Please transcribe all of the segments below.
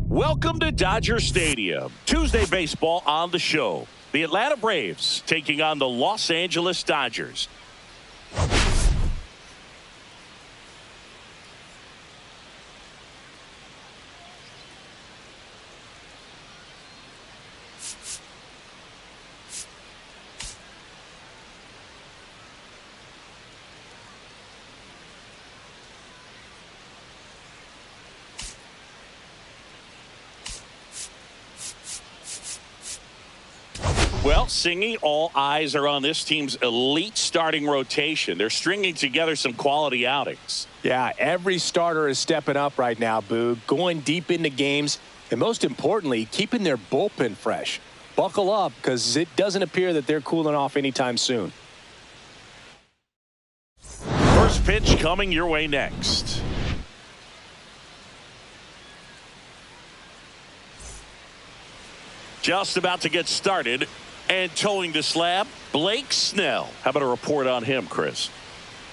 Welcome to Dodger Stadium. Tuesday baseball on the show. The Atlanta Braves taking on the Los Angeles Dodgers. Well, Singy, all eyes are on this team's elite starting rotation. They're stringing together some quality outings. Yeah, every starter is stepping up right now, Boog, going deep into games, and most importantly, keeping their bullpen fresh. Buckle up, because it doesn't appear that they're cooling off anytime soon. First pitch coming your way next. Just about to get started. And towing the slab, Blake Snell. How about a report on him, Chris?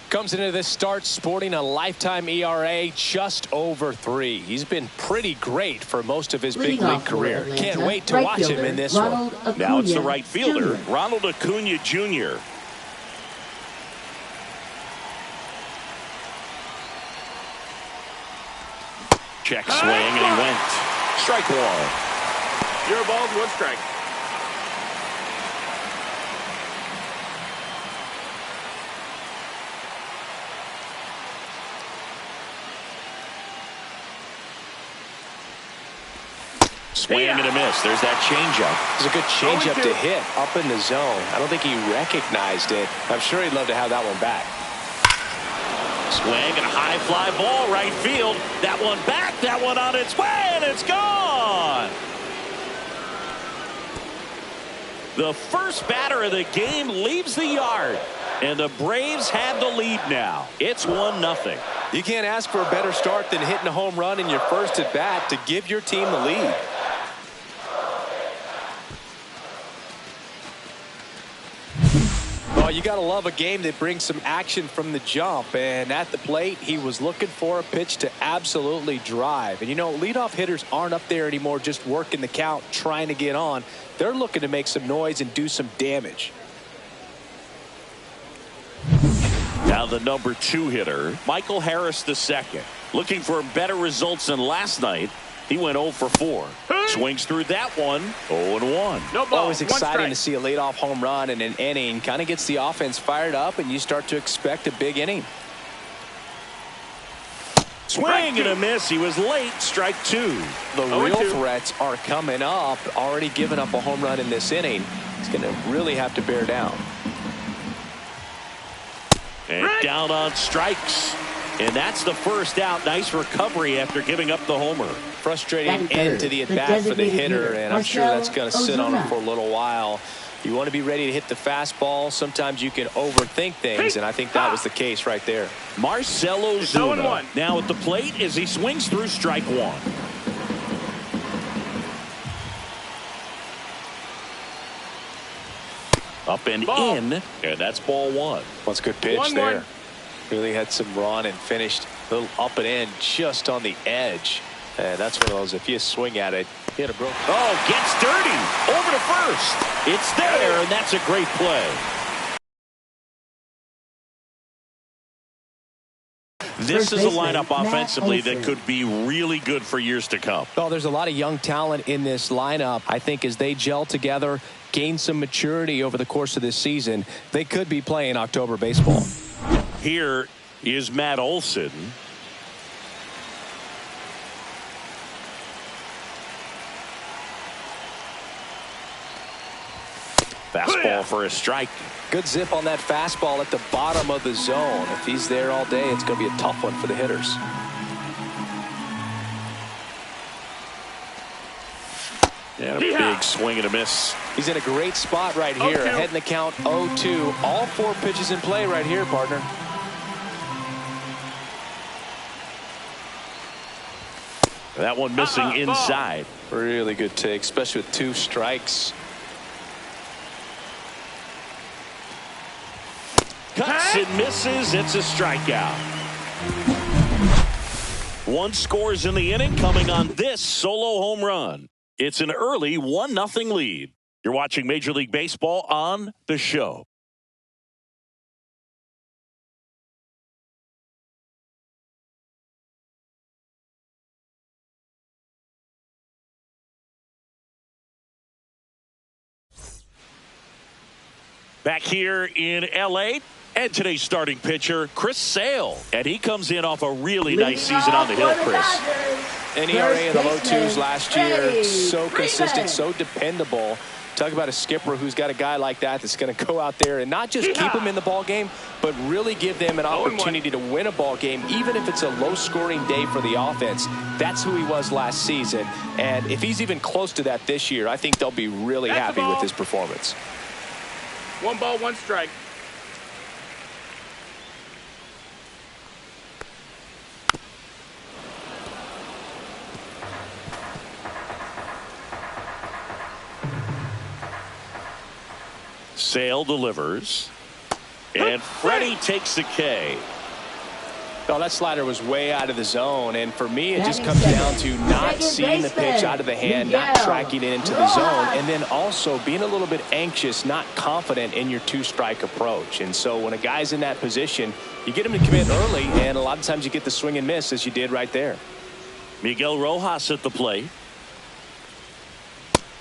Comes into this start sporting a lifetime ERA just over 3. He's been pretty great for most of his big league career. Can't wait to watch him in this one. Now it's the right fielder, Ronald Acuna Jr. Check swing, and he went. Strike one. 0 balls, 1 strike. Swing and a miss. There's that changeup. It's a good changeup to hit up in the zone. I don't think he recognized it. I'm sure he'd love to have that one back. Swing and a high fly ball right field. That one back. That one on its way, and it's gone. The first batter of the game leaves the yard, and the Braves have the lead now. It's 1-0. You can't ask for a better start than hitting a home run in your first at bat to give your team the lead. Well, you got to love a game that brings some action from the jump, and at the plate he was looking for a pitch to absolutely drive. And you know, leadoff hitters aren't up there anymore just working the count, trying to get on. They're looking to make some noise and do some damage. Now the number 2 hitter, Michael Harris II, looking for better results than last night. He went 0 for 4. Swings through that one. 0-1. No ball. Always exciting to see a leadoff home run in an inning. Kind of gets the offense fired up, and you start to expect a big inning. Swing and a miss. He was late. Strike 2. The real threats are coming up. Already given up a home run in this inning. He's going to really have to bear down. And down on strikes. And that's the first out. Nice recovery after giving up the homer. Frustrating end to the at-bat for the hitter, and I'm sure that's going to sit on him for a little while. You want to be ready to hit the fastball. Sometimes you can overthink things, and I think that was the case right there. Marcell Ozuna now at the plate as he swings through strike 1. Up and in, and that's ball one. That's a good pitch there. Really had some run and finished a little up and in just on the edge. And that's one of those, if you swing at it, hit a broke. Oh, gets dirty. Over to first. It's there, and that's a great play. This is a lineup offensively that could be really good for years to come. Well, there's a lot of young talent in this lineup. I think as they gel together, gain some maturity over the course of this season, they could be playing October baseball. Here is Matt Olson. Fastball for a strike. Good zip on that fastball at the bottom of the zone. If he's there all day, it's going to be a tough one for the hitters. And a big swing and a miss. He's in a great spot right here. Ahead in the count 0-2. All 4 pitches in play right here, partner. That one missing inside. Really good take, especially with 2 strikes. Cuts and misses. It's a strikeout. 1 scores in the inning coming on this solo home run. It's an early 1-0 lead. You're watching Major League Baseball on The Show. Back here in L.A., and today's starting pitcher, Chris Sale. And he comes in off a really nice season on the hill, Chris. An ERA in the low 2s last year. So consistent, so dependable. Talk about a skipper who's got a guy like that that's going to go out there and not just keep them in the ball game, but really give them an opportunity to win a ball game, even if it's a low-scoring day for the offense. That's who he was last season. And if he's even close to that this year, I think they'll be really happy with his performance. 1 ball, 1 strike. Sale delivers. And Freddie takes the K. Well, that slider was way out of the zone, and for me, it just comes down to not seeing the pitch out of the hand, not tracking it into the zone, and then also being a little bit anxious, not confident in your 2-strike approach. And so when a guy's in that position, you get him to commit early, and a lot of times you get the swing and miss, as you did right there. Miguel Rojas at the plate.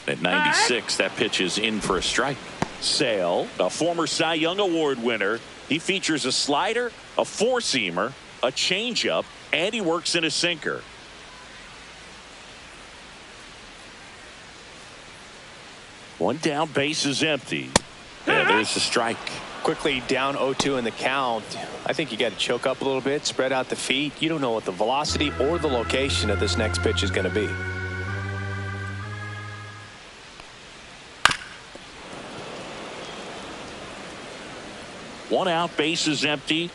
At 96, that pitch is in for a strike. Sale, a former Cy Young Award winner. He features a slider, a 4-seamer, a changeup, and he works in a sinker. One down, base is empty. And there's the strike. Quickly down 0-2 in the count. I think you got to choke up a little bit, spread out the feet. You don't know what the velocity or the location of this next pitch is going to be. One out, base is empty.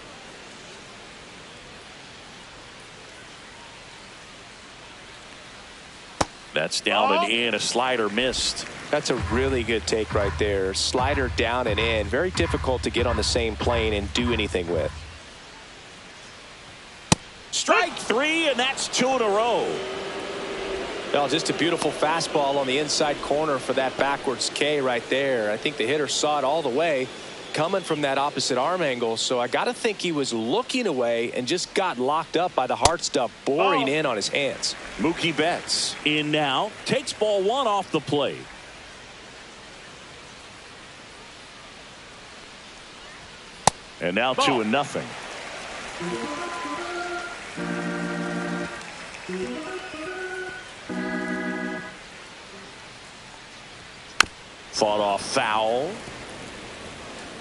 That's down and in. A slider missed. That's a really good take right there. Slider down and in. Very difficult to get on the same plane and do anything with. Strike 3, and that's 2 in a row. Well, just a beautiful fastball on the inside corner for that backwards K right there. I think the hitter saw it all the way coming from that opposite arm angle, so I got to think he was looking away and just got locked up by the hard stuff boring in on his hands. Mookie Betts in now, takes ball 1 off the plate. And now 2-0. Fought off foul.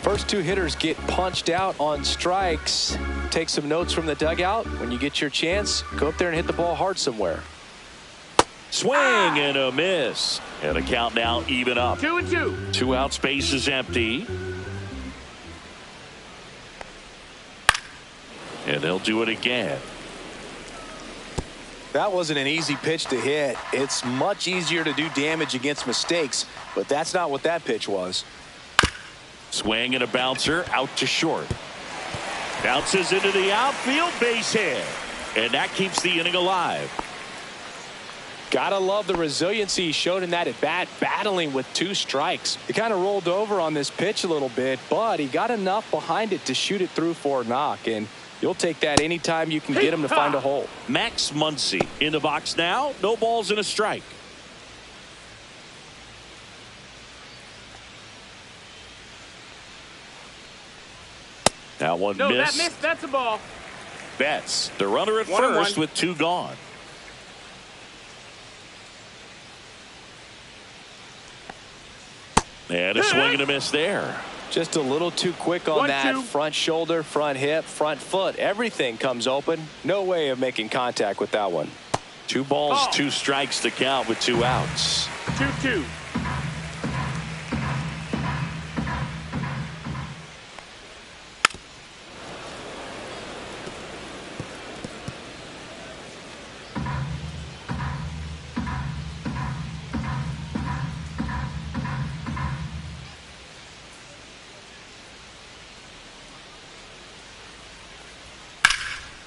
First 2 hitters get punched out on strikes. Take some notes from the dugout. When you get your chance, go up there and hit the ball hard somewhere. Swing and a miss. And a count now even up. 2-2. 2 out, space is empty. And they'll do it again. That wasn't an easy pitch to hit. It's much easier to do damage against mistakes, but that's not what that pitch was. Swing and a bouncer out to short. Bounces into the outfield, base hit. And that keeps the inning alive. Gotta love the resiliency he showed in that at bat, battling with 2 strikes. He kind of rolled over on this pitch a little bit, but he got enough behind it to shoot it through for a knock. And you'll take that anytime you can get him to find a hole. Max Muncy in the box now. No balls and a strike. That one No, missed. that missed. That's a ball. Betts, the runner at 1-1. first with 2 gone. And a swing and a miss there. Just a little too quick on that 1-2. front shoulder, front hip, front foot. Everything comes open. No way of making contact with that one. 2 balls, Oh. 2 strikes to count with 2 outs. 2-2.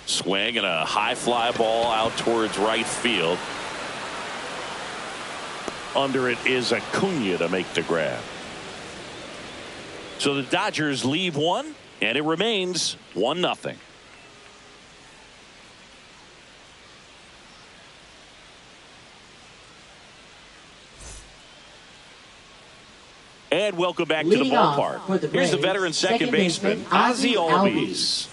Swing and a high fly ball out towards right field. Under it is Acuna to make the grab. So the Dodgers leave 1, and it remains 1-0. And welcome back to the Leading off ballpark. for the Here's the Braves, veteran second baseman, Ozzie Ozzie Albies. Albies.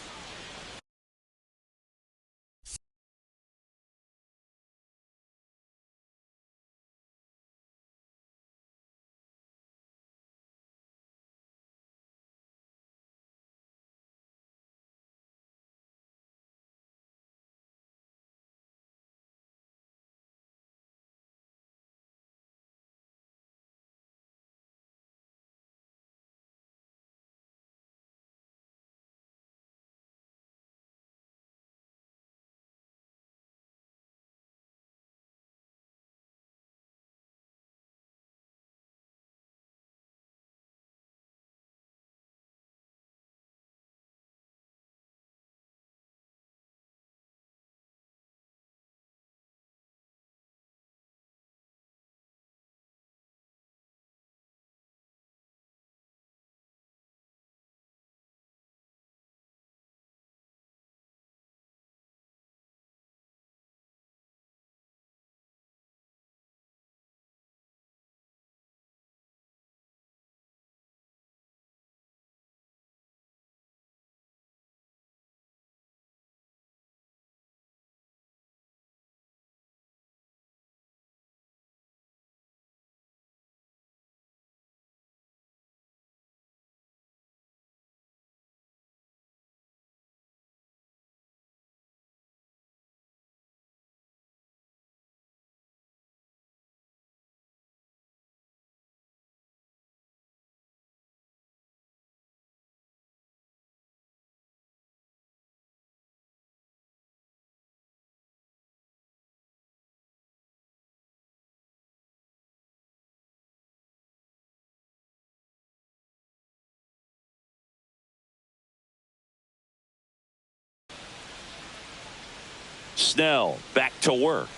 Snell back to work.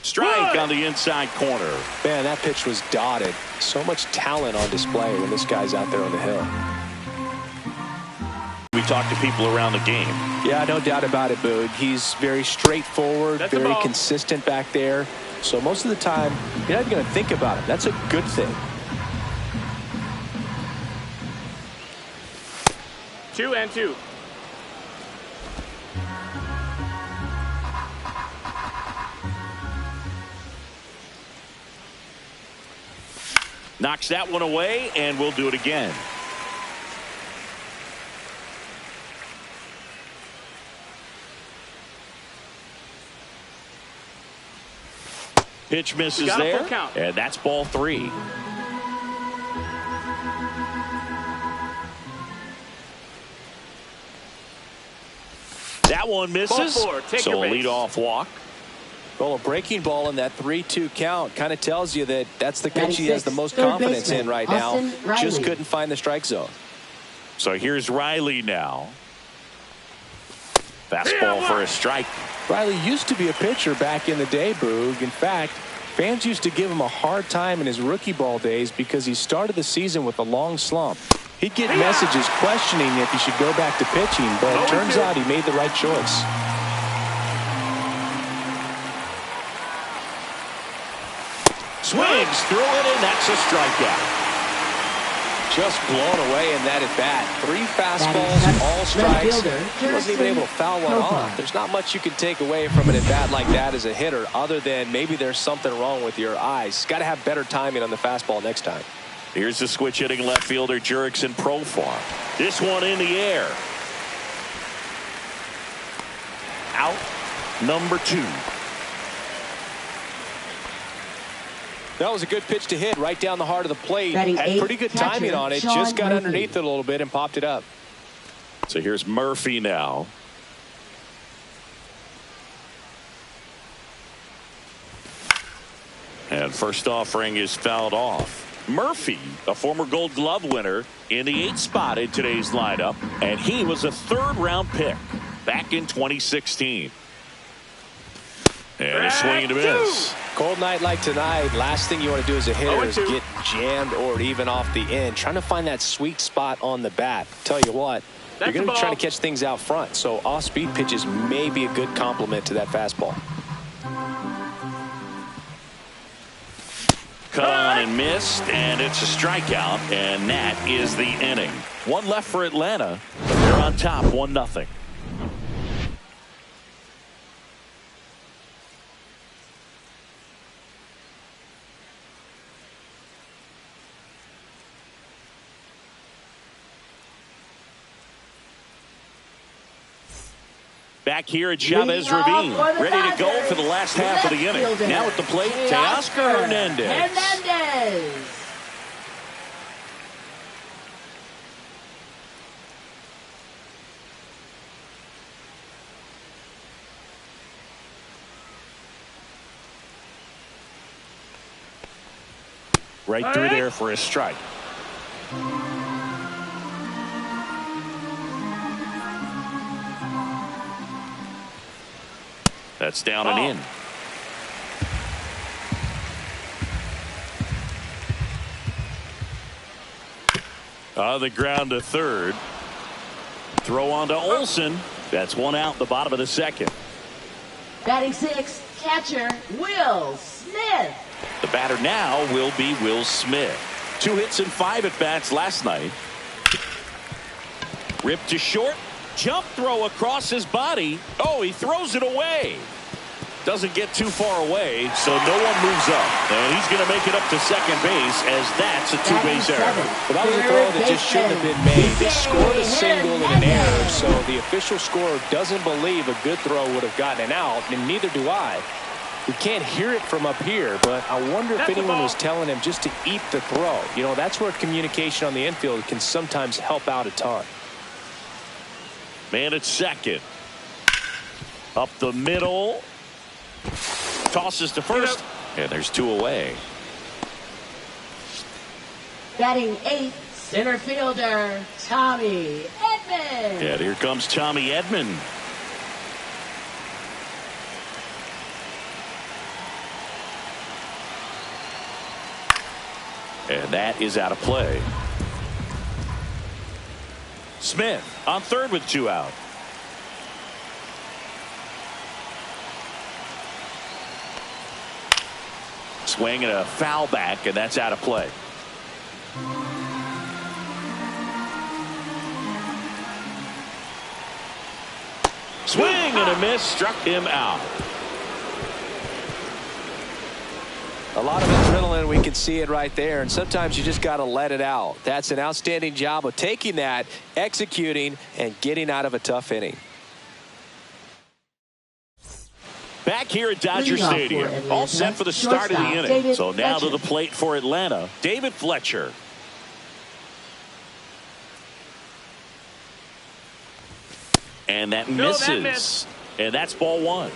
Strike on the inside corner. Man, that pitch was dotted. So much talent on display when this guy's out there on the hill. We talked to people around the game. Yeah, no doubt about it, Boog. He's very straightforward, That's a very ball. consistent back there. So most of the time, you're not going to think about it. That's a good thing. 2-2. Knocks that one away, and we'll do it again. Pitch misses got a full there, count. and that's ball 3. That one misses, Ball 4, take so your a base. leadoff walk. Well, a breaking ball in that 3-2 count kind of tells you that that's the pitch he has the most confidence in right now. Just couldn't find the strike zone. So here's Riley now. Fastball for a strike. Riley used to be a pitcher back in the day, Boog. In fact, fans used to give him a hard time in his rookie ball days because he started the season with a long slump. He'd get messages questioning if he should go back to pitching, but it turns out he made the right choice. Swings through it, and that's a strikeout. Just blown away in that at bat. 3 fastballs, all strikes. He wasn't even able to foul one off. There's not much you can take away from an at bat like that as a hitter, other than maybe there's something wrong with your eyes. Got to have better timing on the fastball next time. Here's the switch hitting left fielder Jurickson Profar. This one in the air. Out number 2. That was a good pitch to hit right down the heart of the plate. Batting Had pretty good timing on it. Just got underneath it a little bit and popped it up. So here's Murphy now. And first offering is fouled off. Murphy, a former Gold Glove winner, in the 8th spot in today's lineup, and he was a 3rd-round pick back in 2016. And a swing and a miss. Cold night like tonight, last thing you want to do as a hitter is get jammed or even off the end. Trying to find that sweet spot on the bat. Tell you what, you're going to be trying to catch things out front, so off-speed pitches may be a good complement to that fastball. Cut on and missed, and it's a strikeout, and that is the inning. One left for Atlanta, but they're on top 1-0. Back here at Chavez Ravine, ready to go for the last half of the inning. Now at the plate, Teoscar Hernandez. Right through there for a strike. That's down and in. The ground to third. Throw on to Olsen. That's one out, the bottom of the 2nd. Batting 6th, catcher Will Smith. The batter now will be Will Smith. 2 hits and 5 at bats last night. Ripped to short. Jump throw across his body. Oh, he throws it away. Doesn't get too far away, so no one moves up. And he's going to make it up to second base, as that's a 2-base error. But that was a throw that just shouldn't have been made. They scored a single and an error, so the official scorer doesn't believe a good throw would have gotten an out, and neither do I. We can't hear it from up here, but I wonder if anyone was telling him just to eat the throw. You know, that's where communication on the infield can sometimes help out a ton. Man at second. Up the middle. Tosses to first. And there's 2 away. Batting 8th, center fielder Tommy Edman. And here comes Tommy Edman. And that is out of play. Smith on third with 2 out. Swing and a foul back, and that's out of play. Swing and a miss, struck him out. A lot of adrenaline, we can see it right there, and sometimes you just got to let it out. That's an outstanding job of taking that, executing, and getting out of a tough inning. Back here at Dodger Stadium, all set for the start of the inning. So now to the plate for Atlanta, David Fletcher. And that misses. And that's ball 1.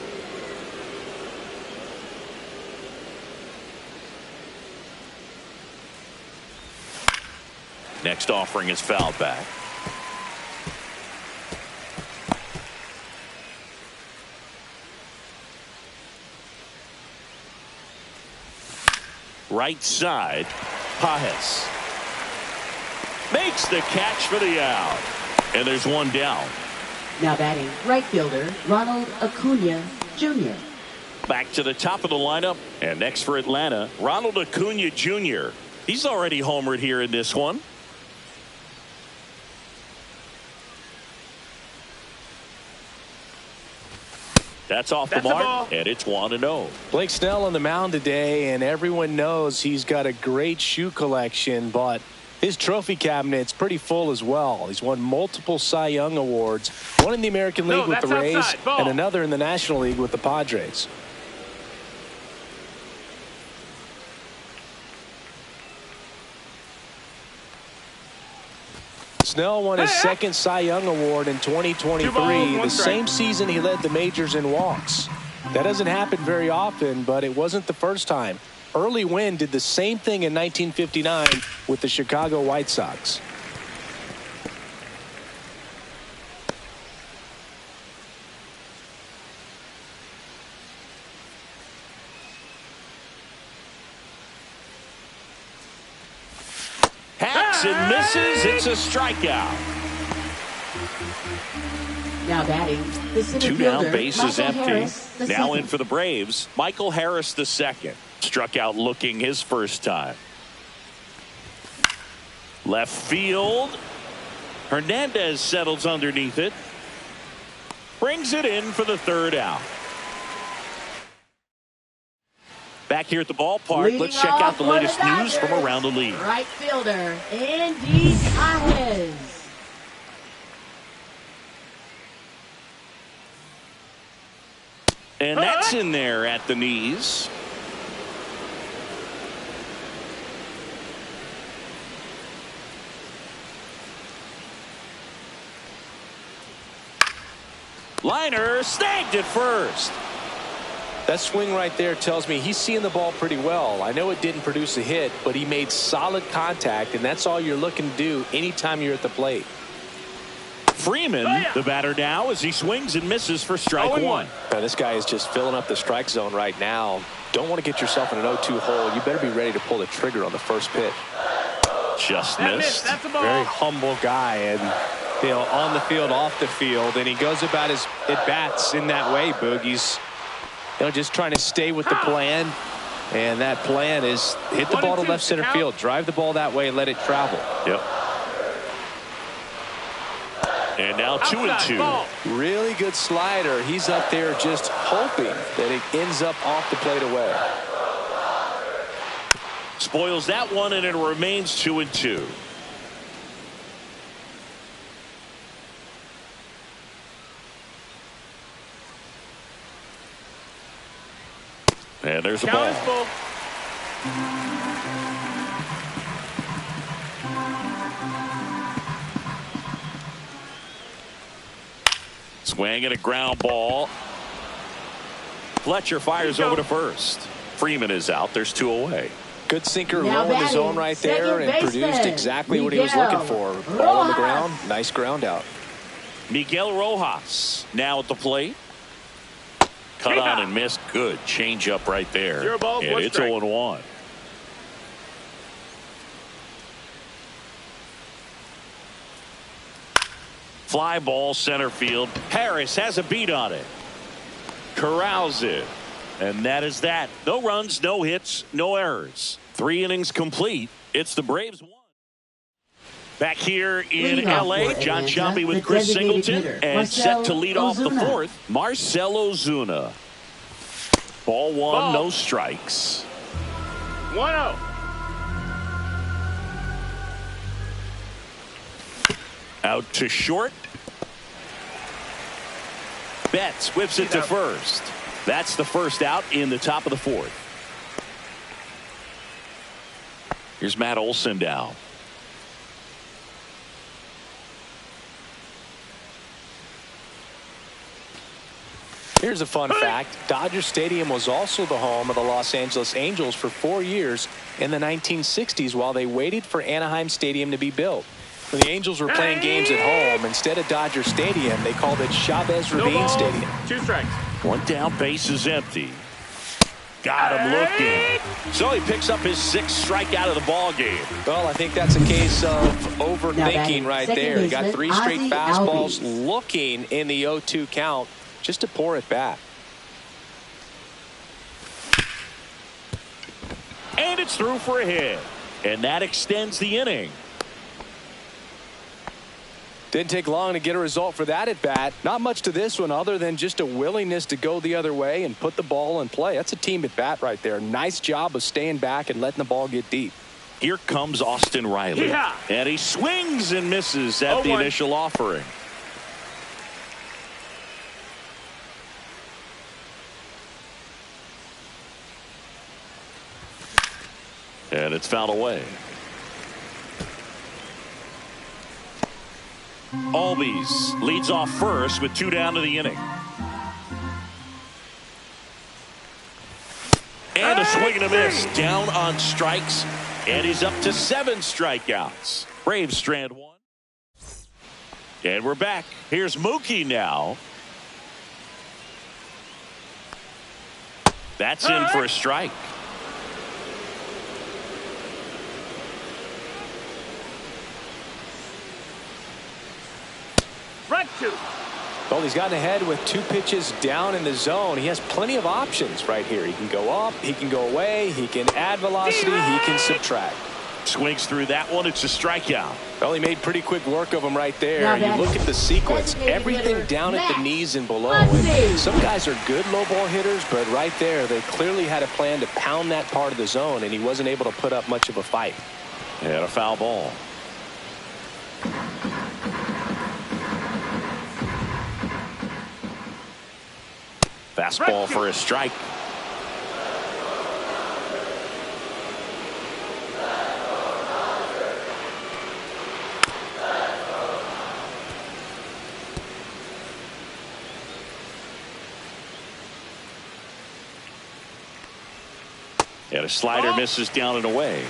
Next offering is fouled back. Right side, Pajes makes the catch for the out. And there's one down. Now batting right fielder Ronald Acuna Jr. Back to the top of the lineup. And next for Atlanta, Ronald Acuna Jr. He's already homered here in this one. That's off the mark, and it's 1-0. Blake Snell on the mound today, and everyone knows he's got a great shoe collection, but his trophy cabinet's pretty full as well. He's won multiple Cy Young awards, one in the American League with the Rays, and another in the National League with the Padres. Snell won his second Cy Young Award in 2023, the same season he led the majors in walks. That doesn't happen very often, but it wasn't the first time. Early Wynn did the same thing in 1959 with the Chicago White Sox. Hacks and misses. It's a strikeout. Now batting the center Two fielder, down, bases Michael empty. Harris, Now second. in for the Braves, Michael Harris the second. Struck out looking his first time. Left field. Hernandez settles underneath it. Brings it in for the third out. Back here at the ballpark, Leading let's check off out the for latest the news from Dodgers, around the league. Right fielder, Andy Pajes. And that's in there at the knees. Liner snagged at first. That swing right there tells me he's seeing the ball pretty well. I know it didn't produce a hit, but he made solid contact, and that's all you're looking to do anytime you're at the plate. Freeman, the batter now, as he swings and misses for strike one. Now, this guy is just filling up the strike zone right now. Don't want to get yourself in an 0-2 hole. You better be ready to pull the trigger on the first pitch. Just missed. That's a ball. Very humble guy, and on the field, off the field, and he goes about his at-bats in that way, Boogie's. Just trying to stay with the plan, and that plan is hit the ball to left center field, drive the ball that way, and let it travel. Yep. And now 2-2. Really good slider. He's up there just hoping that it ends up off the plate away. Spoils that one, and it remains 2-2. And there's a ball. Swing and a ground ball. Fletcher fires over to first. Freeman is out. There's two away. Good sinker Now low in the batting, zone right there, and second produced baseman, exactly what he was Miguel looking for. Ball on the Rojas. ground. Nice ground out. Miguel Rojas now at the plate. Cut on and missed. Good change up right there. 0 balls, and 1 it's strike. 0-1. Fly ball center field. Harris has a beat on it. Corrals it. And that is that. No runs, no hits, no errors. 3 innings complete. It's the Braves 1. Back here in Leading off L.A., for John Atlanta, Shelby with the Chris designated Singleton. hitter, And set to Marcell lead off the Ozuna. fourth, Marcell Ozuna. Ball one, no strikes. 1-0. Out to short. Betts whips it to first. That's the first out in the top of the fourth. Here's Matt Olson down. Here's a fun fact. Dodger Stadium was also the home of the Los Angeles Angels for 4 years in the 1960s while they waited for Anaheim Stadium to be built. When the Angels were playing games at home, instead of Dodger Stadium, they called it Chavez Ravine Stadium. 2 strikes. One down, base is empty. Got him looking. So he picks up his 6th strikeout of the ball game. Well, I think that's a case of overthinking right there. He got 3 straight fastballs looking in the 0-2 count. Just a poor at bat. And it's through for a hit. And that extends the inning. Didn't take long to get a result for that at bat. Not much to this one other than just a willingness to go the other way and put the ball in play. That's a team at bat right there. Nice job of staying back and letting the ball get deep. Here comes Austin Riley. Yeah. And he swings and misses at the initial offering. And it's fouled away. Albies leads off first with 2 down to the inning. And a swing and a miss. Down on strikes. And he's up to 7 strikeouts. Braves strand 1. And we're back. Here's Mookie now. That's in for a strike. Strike 2. Well, he's gotten ahead with 2 pitches down in the zone. He has plenty of options right here. He can go up, he can go away, he can add velocity, he can subtract. Swings through that one. It's a strikeout. Well, he made pretty quick work of him right there. You look at the sequence, everything down at the knees and below. And some guys are good low ball hitters, but right there, they clearly had a plan to pound that part of the zone, and he wasn't able to put up much of a fight. And a foul ball. Fastball for a strike. And a slider misses down and away.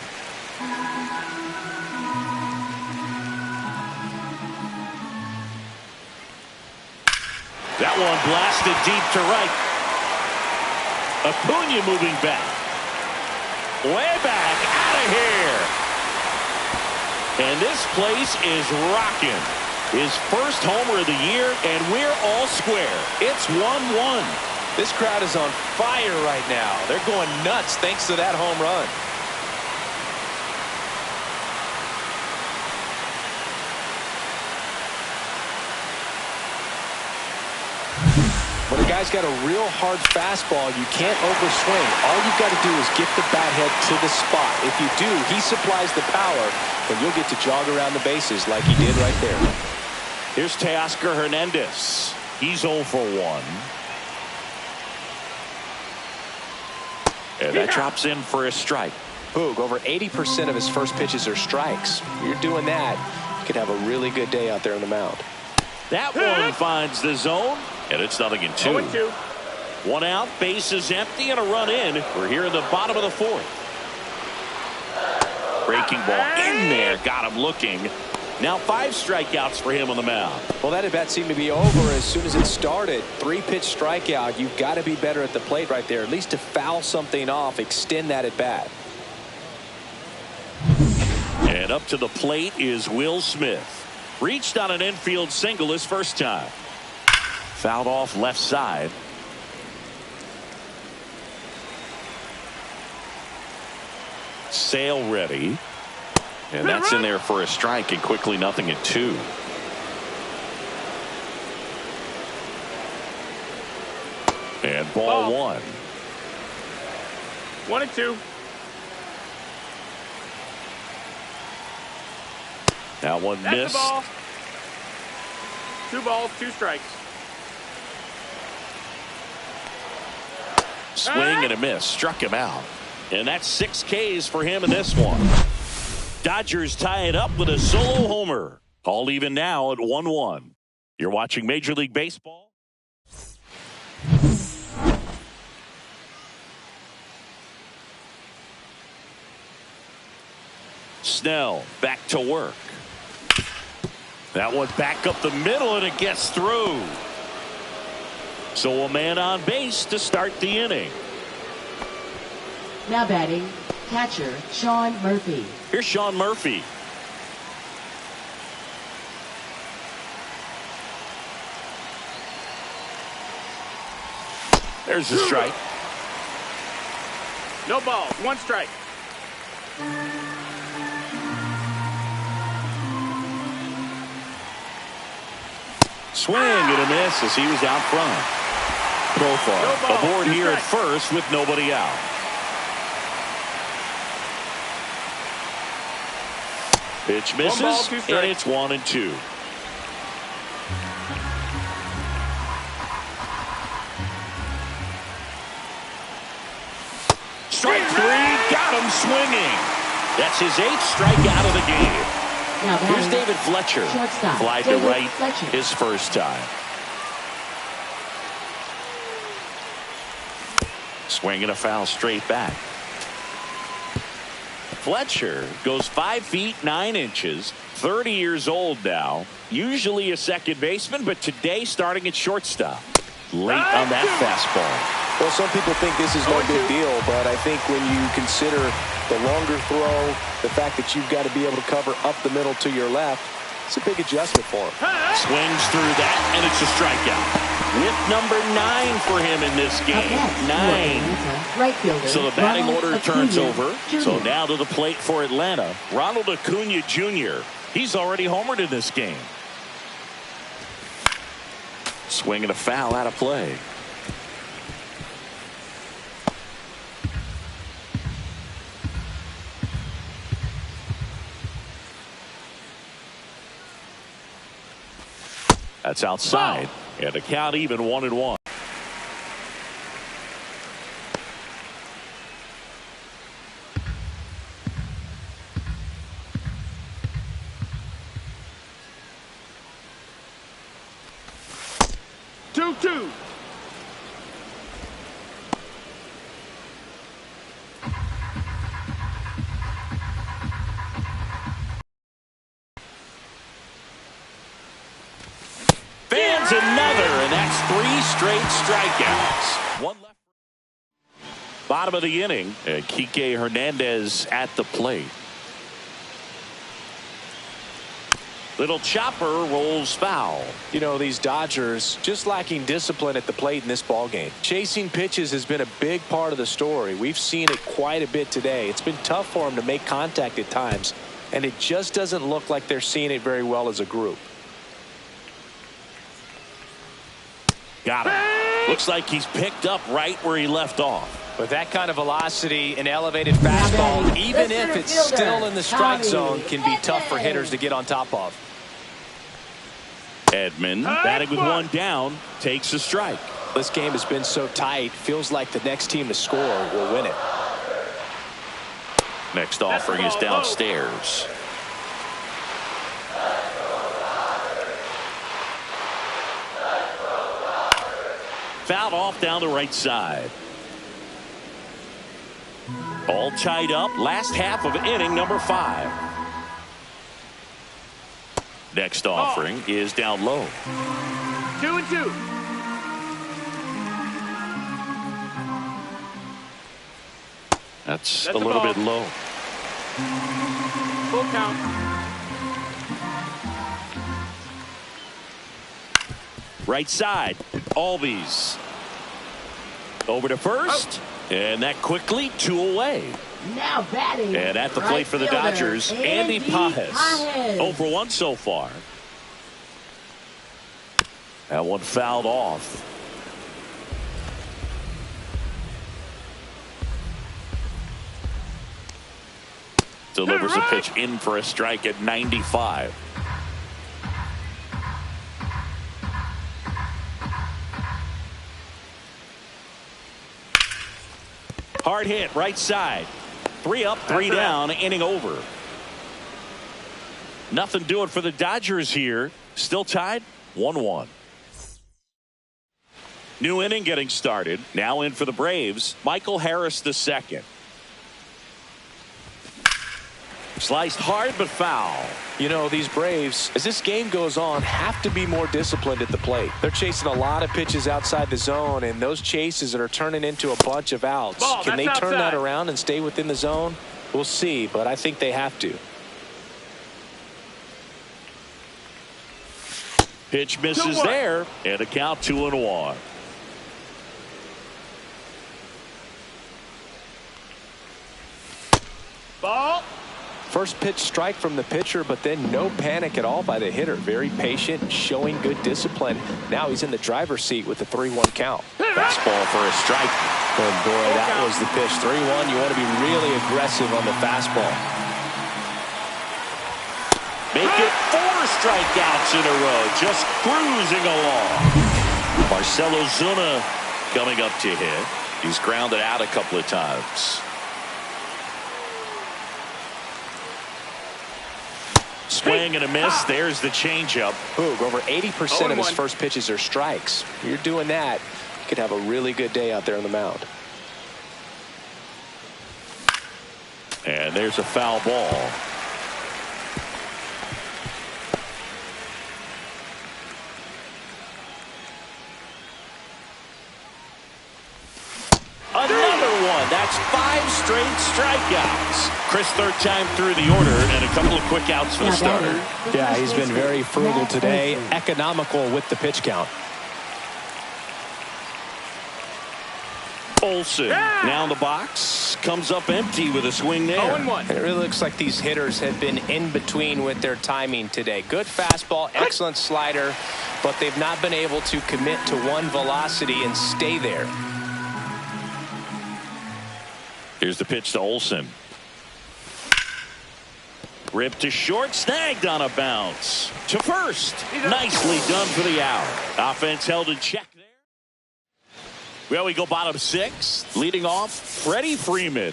That one blasted deep to right. Acuna moving back. Way back out of here. And this place is rocking. His first homer of the year, and we're all square. It's 1-1. This crowd is on fire right now. They're going nuts thanks to that home run. When a guy's got a real hard fastball, you can't overswing. All you've got to do is get the bat head to the spot. If you do, he supplies the power, and you'll get to jog around the bases like he did right there. Here's Teoscar Hernandez. He's 0 for 1. And that drops in for a strike. Boog, over 80% of his first pitches are strikes. You're doing that, you could have a really good day out there on the mound. That one finds the zone, and it's 0-2. 0-2. 1 out, base is empty, and a run in. We're here in the bottom of the 4th. Breaking ball in there, got him looking. Now 5 strikeouts for him on the mound. Well, that at bat seemed to be over as soon as it started. 3-pitch strikeout. You've got to be better at the plate right there, at least to foul something off, extend that at bat. And up to the plate is Will Smith. Reached on an infield single his first time. Fouled off left side. Sale ready. And that's in there for a strike, and quickly 0-2. And ball 1. 1-2. That one That's missed. the ball. 2 balls, 2 strikes. Swing and a miss. Struck him out. And that's 6 Ks for him in this one. Dodgers tie it up with a solo homer. All even now at 1-1. You're watching Major League Baseball. Snell back to work. That one back up the middle, and it gets through. So a man on base to start the inning. Now batting, catcher Sean Murphy. Here's Sean Murphy. There's the strike. No balls. 1 strike. Swing and a miss as he was out front. Profar aboard here at first with nobody out. Pitch misses, 1 ball, 2 strikes. and it's 1-2. Strike 3, got him swinging. That's his 8th strikeout of the game. Now Here's batting, David Fletcher. shortstop, Fly to David right Fletcher. his first time. Swing and a foul straight back. Fletcher goes 5 feet 9 inches, 30 years old now. Usually a second baseman, but today starting at shortstop. Late on that fastball. Well, some people think this is no big deal, but I think when you consider the longer throw, the fact that you've got to be able to cover up the middle to your left, it's a big adjustment for him. Swings through that, and it's a strikeout. With number 9 for him in this Up game. next, 9. Atlanta, right fielder, So the batting Ronald order turns Acuna over. Jr. So now to the plate for Atlanta. Ronald Acuna Jr. He's already homered in this game. Swinging a foul out of play. That's outside. And the count even 1-1. Two. Fans another, and that's 3 straight strikeouts. One left. Bottom of the inning, Kike Hernandez at the plate. Little chopper rolls foul. You know, these Dodgers just lacking discipline at the plate in this ballgame. Chasing pitches has been a big part of the story. We've seen it quite a bit today. It's been tough for them to make contact at times, and it just doesn't look like they're seeing it very well as a group. Got him. Looks like he's picked up right where he left off. With that kind of velocity, an elevated fastball, even if it's still in the strike zone, can be tough for hitters to get on top of. Edman batting with 1 down, takes a strike. This game has been so tight, feels like the next team to score will win it. Next offering is downstairs. Fouled off down the right side. All tied up. Last half of inning number 5. Next offering is down low. 2-2. That's a the little ball. bit low. Full count. Right side. Albies. Over to first. And that quickly 2 away. Now batting, And at the right plate for the fielder, Dodgers, Andy Pajes. 0 for 1 so far. That one fouled off. Delivers a pitch in for a strike at 95. Hard hit, right side. 3 up, 3 down, inning over. Nothing doing for the Dodgers here. Still tied, 1-1. New inning getting started. Now in for the Braves, Michael Harris II. Sliced hard but foul. You know, these Braves, as this game goes on, have to be more disciplined at the plate. They're chasing a lot of pitches outside the zone, and those chases that are turning into a bunch of outs. Can they turn that around and stay within the zone? We'll see, but I think they have to. Pitch misses there, and a count 2-1. Ball. First pitch strike from the pitcher, but then no panic at all by the hitter. Very patient, showing good discipline. Now he's in the driver's seat with the 3-1 count. Fastball for a strike. And boy, that was the pitch. 3-1. You want to be really aggressive on the fastball. Make it 4 strikeouts in a row. Just cruising along. Marcell Ozuna coming up to hit. He's grounded out a couple of times. Swing and a miss. There's the changeup. Boog, over 80% of his first pitches are strikes. If you're doing that, you could have a really good day out there on the mound. And there's a foul ball. Another one. That's 5 straight strikeouts. Chris, third time through the order, and a couple of quick outs for the starter. Yeah, he's been very frugal today. Economical with the pitch count. Olsen now in the box. Comes up empty with a swing there. 0-1. It really looks like these hitters have been in between with their timing today. Good fastball, excellent slider, but they've not been able to commit to one velocity and stay there. Here's the pitch to Olsen. Ripped to short, snagged on a bounce. To first. Nicely done for the out. Offense held in check there. Well, we go bottom 6. Leading off, Freddie Freeman.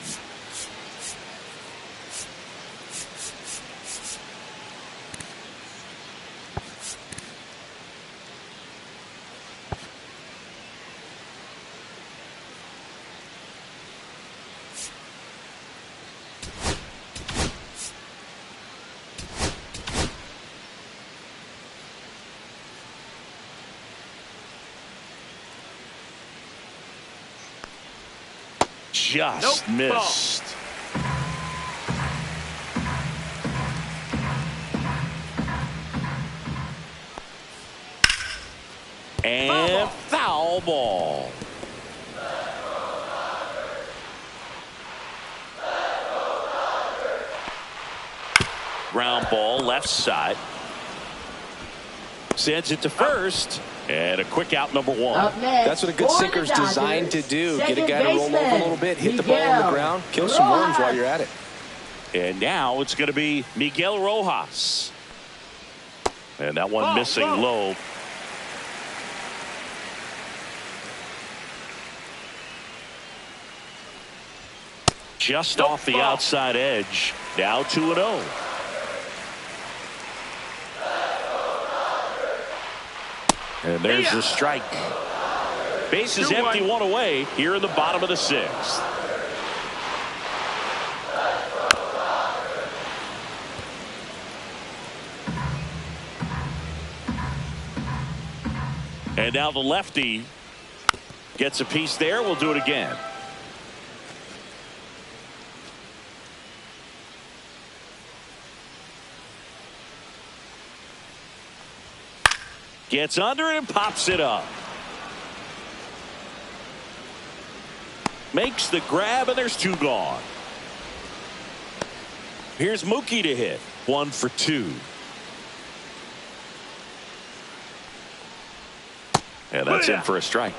Just missed. And foul ball. Ground ball left side. Sends it to first. And a quick out, number 1. That's what a good sinker's designed to do. Get a guy to roll over a little bit, hit the ball on the ground, kill some worms while you're at it. And now it's going to be Miguel Rojas. And that one missing low. Just off the outside edge. Now 2-0. And there's the strike. Base is empty, 1 away here in the bottom of the 6th. And now the lefty gets a piece there. We'll do it again. Gets under it and pops it up. Makes the grab, and there's 2 gone. Here's Mookie to hit. 1 for 2. And that's in for a strike.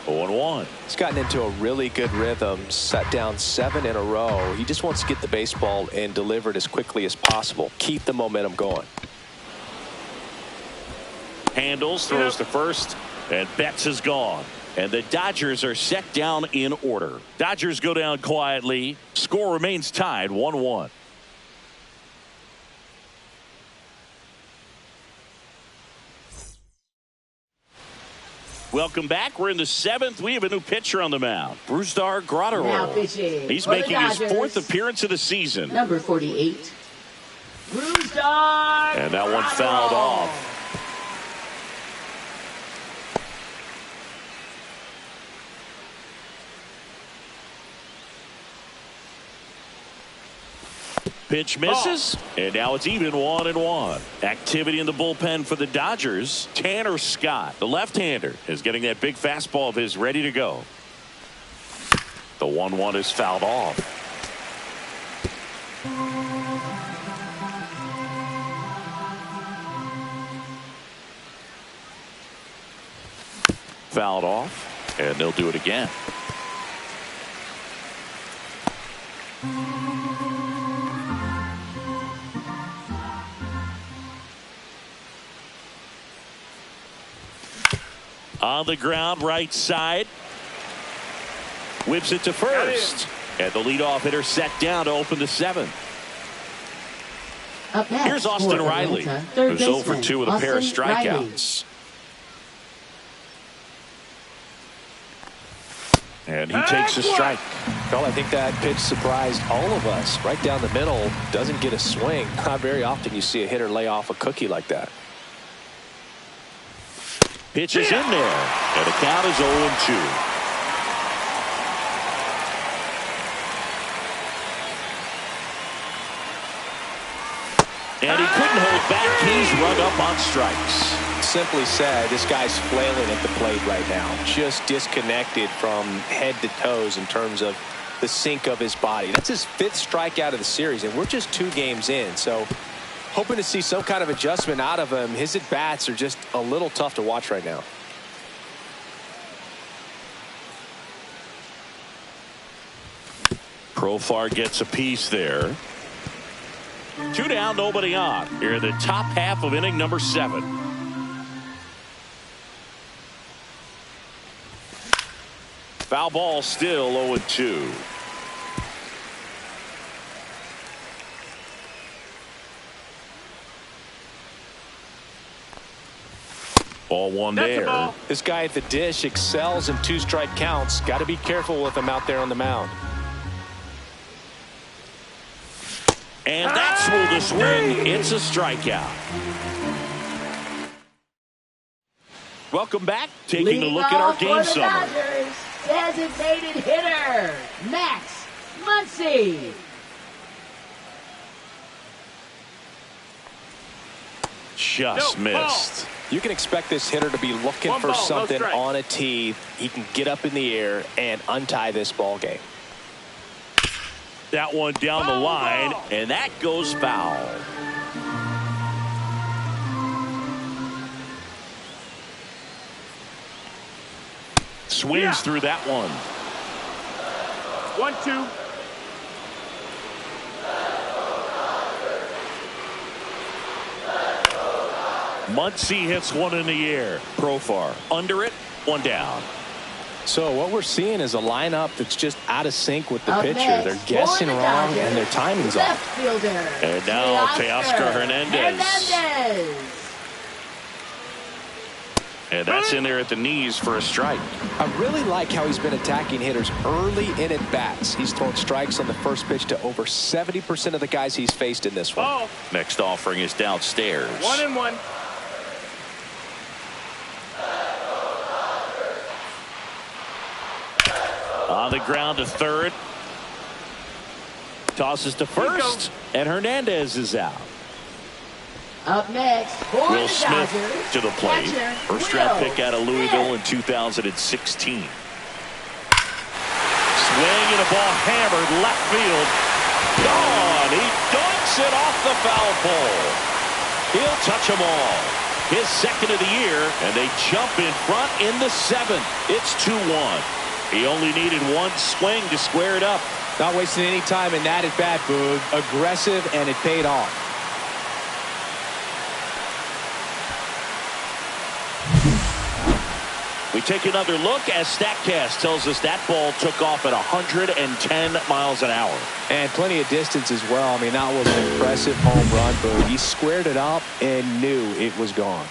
0-1. He's gotten into a really good rhythm. Set down 7 in a row. He just wants to get the baseball and deliver it as quickly as possible. Keep the momentum going. Handles, throws to first, and Betts is gone. And the Dodgers are set down in order. Dodgers go down quietly. Score remains tied 1-1. Welcome back. We're in the 7th. We have a new pitcher on the mound. Brusdar Graterol. He's making his 4th appearance of the season. Number 48, And that one fouled off. Pitch misses, and now it's even 1-1. Activity in the bullpen for the Dodgers. Tanner Scott, the left-hander, is getting that big fastball of his ready to go. The 1-1 is fouled off. Fouled off, and they'll do it again. On the ground, right side. Whips it to first. And the leadoff hitter set down to open the 7th. Here's Austin Riley, who's 0 for 2 with a pair of strikeouts. And he takes a strike. Well, I think that pitch surprised all of us. Right down the middle, doesn't get a swing. Not very often you see a hitter lay off a cookie like that. Pitch is in there, and the count is 0-2. And he couldn't hold back. He's rung up on strikes. Simply said, this guy's flailing at the plate right now. Just disconnected from head to toes in terms of the sink of his body. That's his 5th strikeout of the series, and we're just 2 games in. So hoping to see some kind of adjustment out of him. His at-bats are just a little tough to watch right now. Profar gets a piece there. 2 down, nobody on. Here in the top half of inning number 7. Foul ball, still 0-2. Ball 1 there. This guy at the dish excels in 2-strike counts. Got to be careful with him out there on the mound. And that's smooth the swing. It's a strikeout. Welcome back. Taking a look at our game summary. Designated hitter, Max Muncy. Just missed. You can expect this hitter to be looking for something on a tee. He can get up in the air and untie this ball game. That one down the line, and that goes foul. Swings through that one. 1-2. Muncy hits one in the air. Profar under it, 1 down. So what we're seeing is a lineup that's just out of sync with the pitcher. They're guessing wrong and their timing's off. And now Teoscar Hernandez. And that's in there at the knees for a strike. I really like how he's been attacking hitters early in at bats. He's thrown strikes on the first pitch to over 70% of the guys he's faced in this one. Next offering is downstairs. 1-1. On the ground to third. Tosses to first. And Hernandez is out. Up next, Will Smith to the plate. First round pick out of Louisville in 2016. Swing and a ball hammered left field. Gone. He dunks it off the foul pole. He'll touch them all. His 2nd of the year, and they jump in front in the 7th. It's 2-1. He only needed 1 swing to square it up. Not wasting any time in that at bat, Boog. Aggressive, and it paid off. We take another look as StatCast tells us that ball took off at 110 miles an hour. And plenty of distance as well. I mean, that was an impressive home run, Boog. He squared it up and knew it was gone.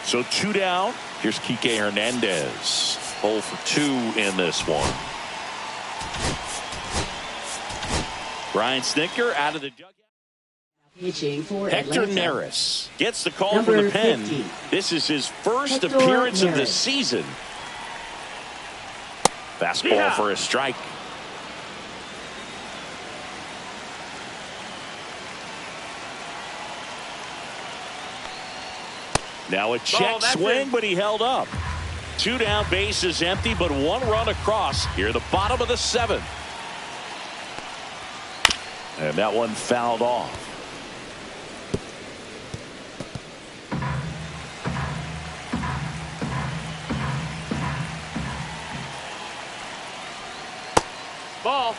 So 2 down. Here's Kike Hernandez. 0 for 2 in this one. Brian Snitker out of the dugout. Pitching for Hector Atlanta. Neris gets the call Number from the pen. 50. This is his first Hector appearance of the Neris. season. Fastball Yeah. for a strike. Now a check that's swing, it. but he held up. 2 down, bases empty, but 1 run across here, the bottom of the 7th. And that one fouled off. Ball.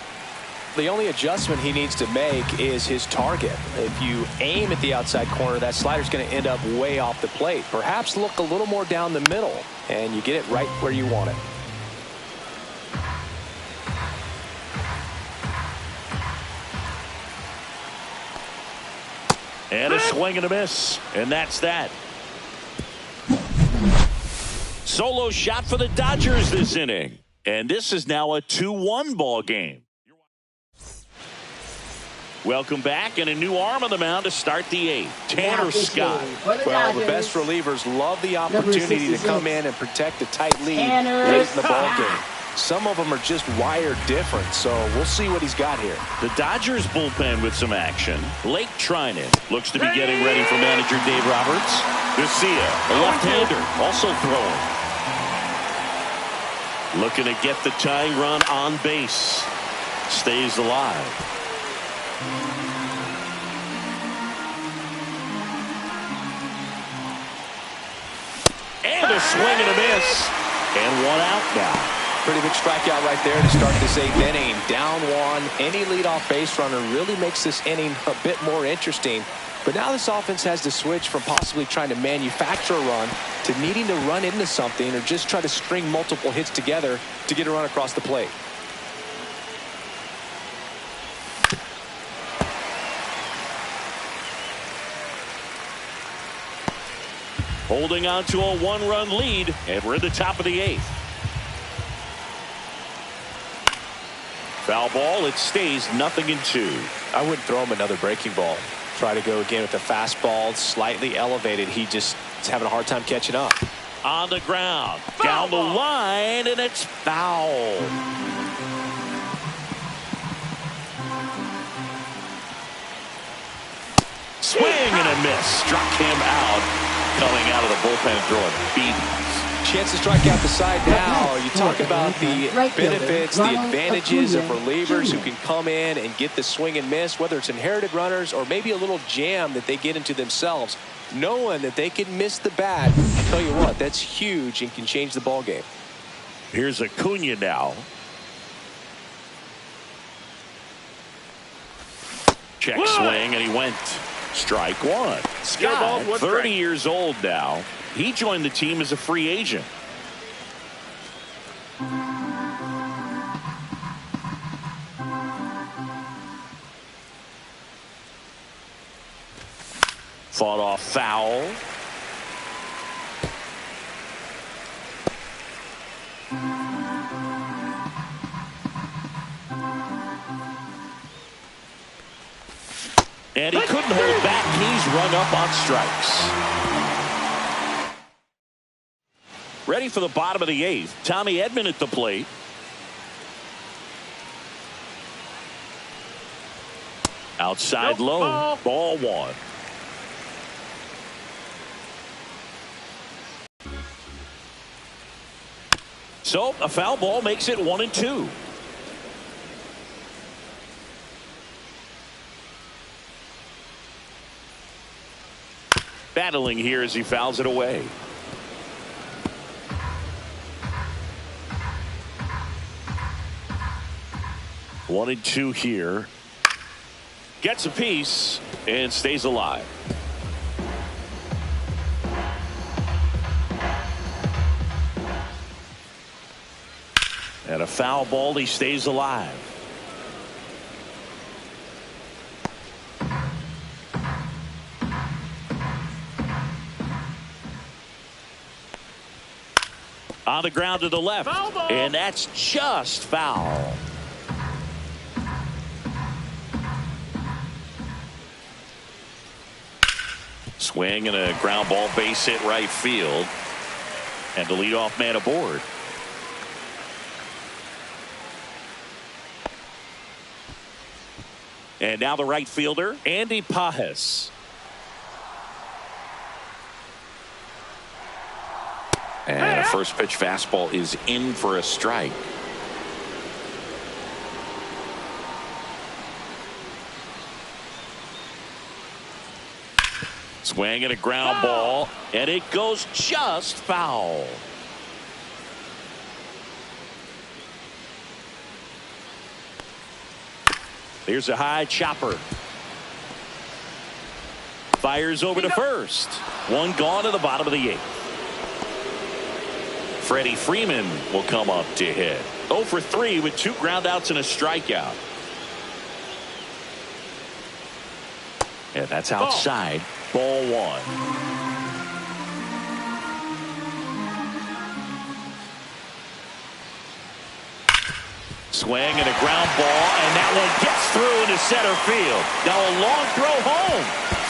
The only adjustment he needs to make is his target. If you aim at the outside corner, that slider's going to end up way off the plate. Perhaps look a little more down the middle, and you get it right where you want it. And a swing and a miss. And that's that. Solo shot for the Dodgers this inning. And this is now a 2-1 ball game. Welcome back, and a new arm on the mound to start the 8th. Tanner Scott. Well, the best relievers love the opportunity to come in and protect a tight lead Tanner late in the ball Scott. game. Some of them are just wired different, so we'll see what he's got here. The Dodgers bullpen with some action. Blake Trinan looks to be getting ready for manager Dave Roberts. Garcia, a left-hander, also throwing. Looking to get the tying run on base. Stays alive. And a swing and a miss. And 1 out now. Pretty big strikeout right there to start this 8th inning. Down 1. Any leadoff base runner really makes this inning a bit more interesting. But now this offense has to switch from possibly trying to manufacture a run to needing to run into something or just try to string multiple hits together to get a run across the plate. Holding on to a 1-run lead, and we're at the top of the 8th. Foul ball, it stays 0-2. I wouldn't throw him another breaking ball. Try to go again with the fastball, slightly elevated. He just is having a hard time catching up. On the ground, down the line, and it's foul. Swing and a miss. Struck him out. Coming out of the bullpen, throwing beats. Chance to strike out the side now. You talk about the benefits, the advantages of relievers who can come in and get the swing and miss, whether it's inherited runners or maybe a little jam that they get into themselves. Knowing that they can miss the bat, I tell you what, that's huge and can change the ball game. Here's Acuna now. Check swing, and he went. Strike 1. Scott, 30 years old now. He joined the team as a free agent. Fought off foul. And he couldn't hold back. He's rung up on strikes. Ready for the bottom of the 8th. Tommy Edman at the plate. Outside low. Ball 1. So a foul ball makes it 1-2. Battling here as he fouls it away. One and two here. Gets a piece and stays alive. And a foul ball. He stays alive. On the ground to the left. And that's just foul. Swing and a ground ball, base hit right field. And the leadoff man aboard. And now the right fielder, Andy Pajes. And a first pitch fastball is in for a strike. Swing and a ground ball, and it goes just foul. Here's a high chopper. Fires over to first. One gone to the bottom of the 8th. Freddie Freeman will come up to hit. 0 for 3 with 2 groundouts and a strikeout. And that's outside. Ball 1. Swing and a ground ball, and that one gets through into center field. Now a long throw home.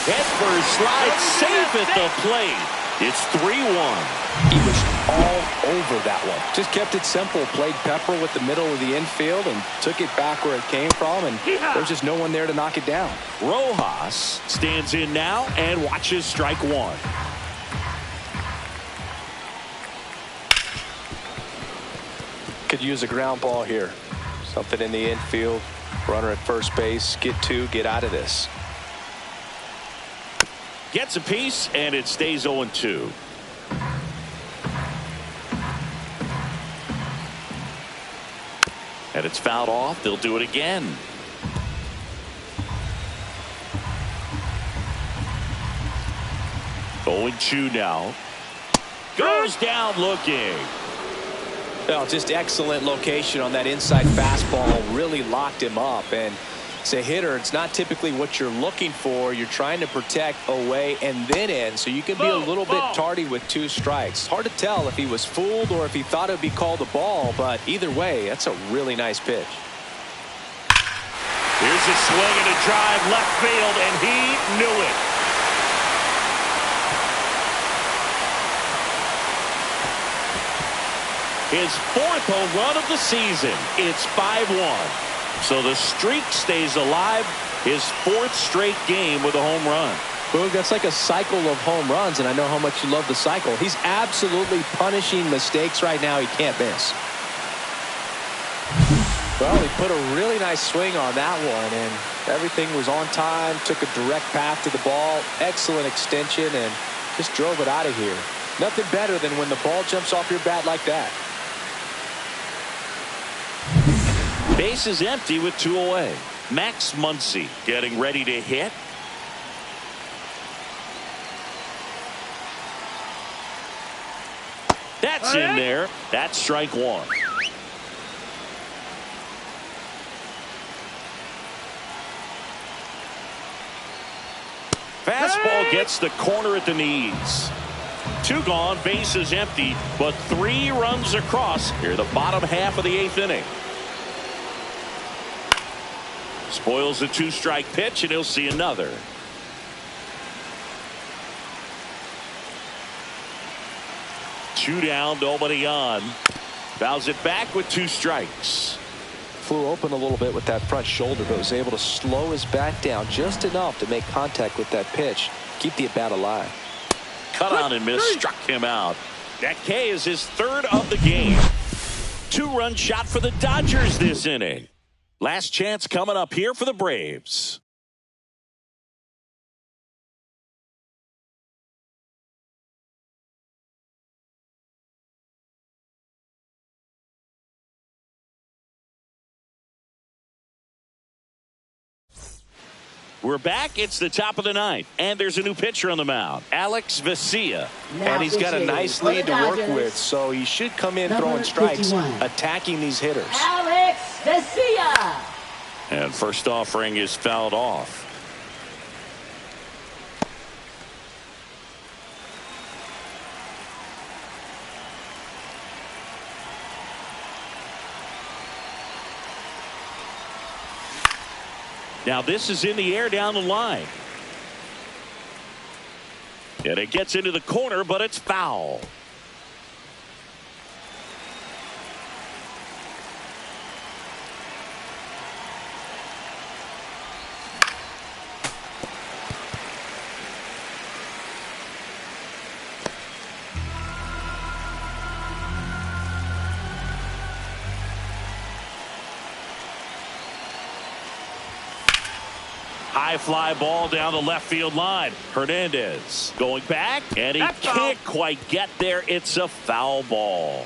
Edford slides safe at the plate. It's 3-1. He was all over that one. Just kept it simple. Played pepper with the middle of the infield and took it back where it came from, and there's just no one there to knock it down. Rojas stands in now and watches strike 1. Could use a ground ball here. Something in the infield. Runner at first base. Get 2. Get out of this. Gets a piece, and it stays 0-2. And it's fouled off. They'll do it again. Going 2 now. Goes down looking. Well, just excellent location on that inside fastball. Really locked him up. And as a hitter, it's not typically what you're looking for. You're trying to protect away and then in, so you can be a little bit tardy with 2 strikes. Hard to tell if he was fooled or if he thought it would be called a ball, but either way, that's a really nice pitch. Here's a swing and a drive left field, and he knew it. His 4th home run of the season. It's 5-1. So the streak stays alive. His 4th straight game with a home run. Boog, that's like a cycle of home runs, and I know how much you love the cycle. He's absolutely punishing mistakes right now he can't miss. Well, he put a really nice swing on that one, and everything was on time, took a direct path to the ball, excellent extension, and just drove it out of here. Nothing better than when the ball jumps off your bat like that. Base is empty with 2 away. Max Muncy getting ready to hit. That's in there. That's strike 1. Fastball gets the corner at the knees. 2 gone, base is empty, but 3 runs across here the bottom half of the 8th inning. Spoils the 2-strike pitch, and he'll see another. Two down, nobody on. Fouls it back with 2 strikes. Flew open a little bit with that front shoulder, but was able to slow his bat down just enough to make contact with that pitch. Keep the at-bat alive. Cut on and miss, struck him out. That K is his 3rd of the game. 2-run shot for the Dodgers this inning. Last chance coming up here for the Braves. We're back. It's the top of the 9th, and there's a new pitcher on the mound, Alex Vesia. And he's got a nice lead to work with, so he should come in throwing strikes, 51. attacking these hitters. Alex Vesia. And first offering is fouled off. Now this is in the air down the line. And it gets into the corner, but it's foul. High fly ball down the left field line. Hernandez going back, and he can't quite get there. It's a foul ball.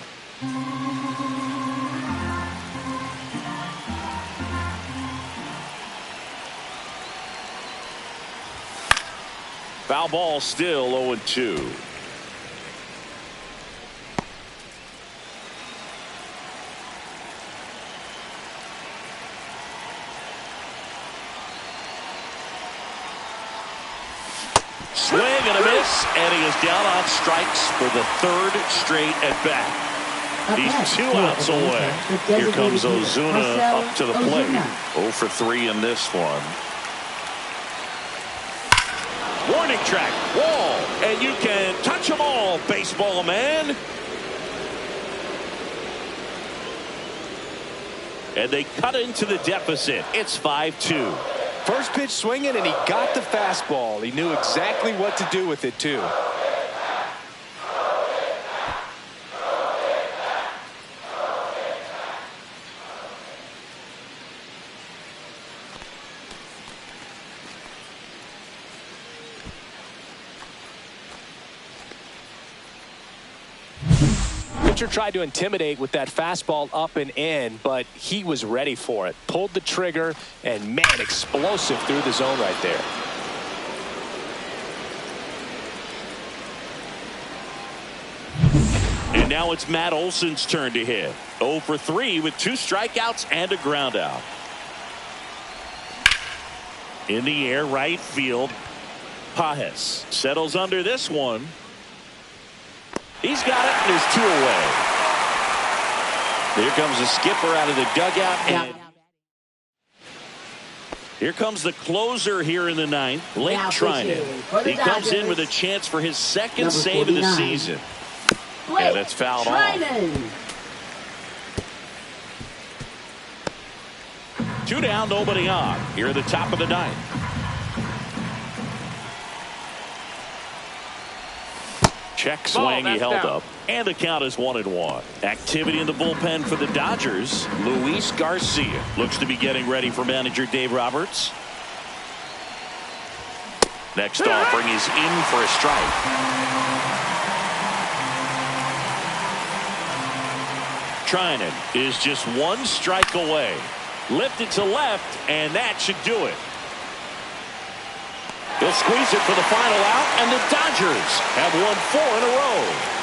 Foul ball, still 0-2. Swing and a miss, and he is down on strikes for the third straight at bat. He's 2 outs away. Here comes Ozuna up to the plate. 0 for 3 in this one. Warning track, wall, and you can touch them all, baseball man. And they cut into the deficit. It's 5-2. First pitch swinging, and he got the fastball. He knew exactly what to do with it, too. Pitcher tried to intimidate with that fastball up and in, but he was ready for it. Pulled the trigger, and man, explosive through the zone right there. And now it's Matt Olson's turn to hit. 0 for 3 with 2 strikeouts and a ground out. In the air, right field. Pajes settles under this one. He's got it, and there's 2 away. Here comes the skipper out of the dugout. And here comes the closer here in the 9th, Blake Trinan. He comes in with a chance for his second save of the season. And it's fouled off. 2 down, nobody on. Here at the top of the 9th. Check swing, he held up, and the count is 1-1. Activity in the bullpen for the Dodgers. Luis Garcia looks to be getting ready for manager Dave Roberts. Next offering is in for a strike. Trinan is just 1 strike away. Lifted to left, and that should do it. He'll squeeze it for the final out, and the Dodgers have won 4 in a row.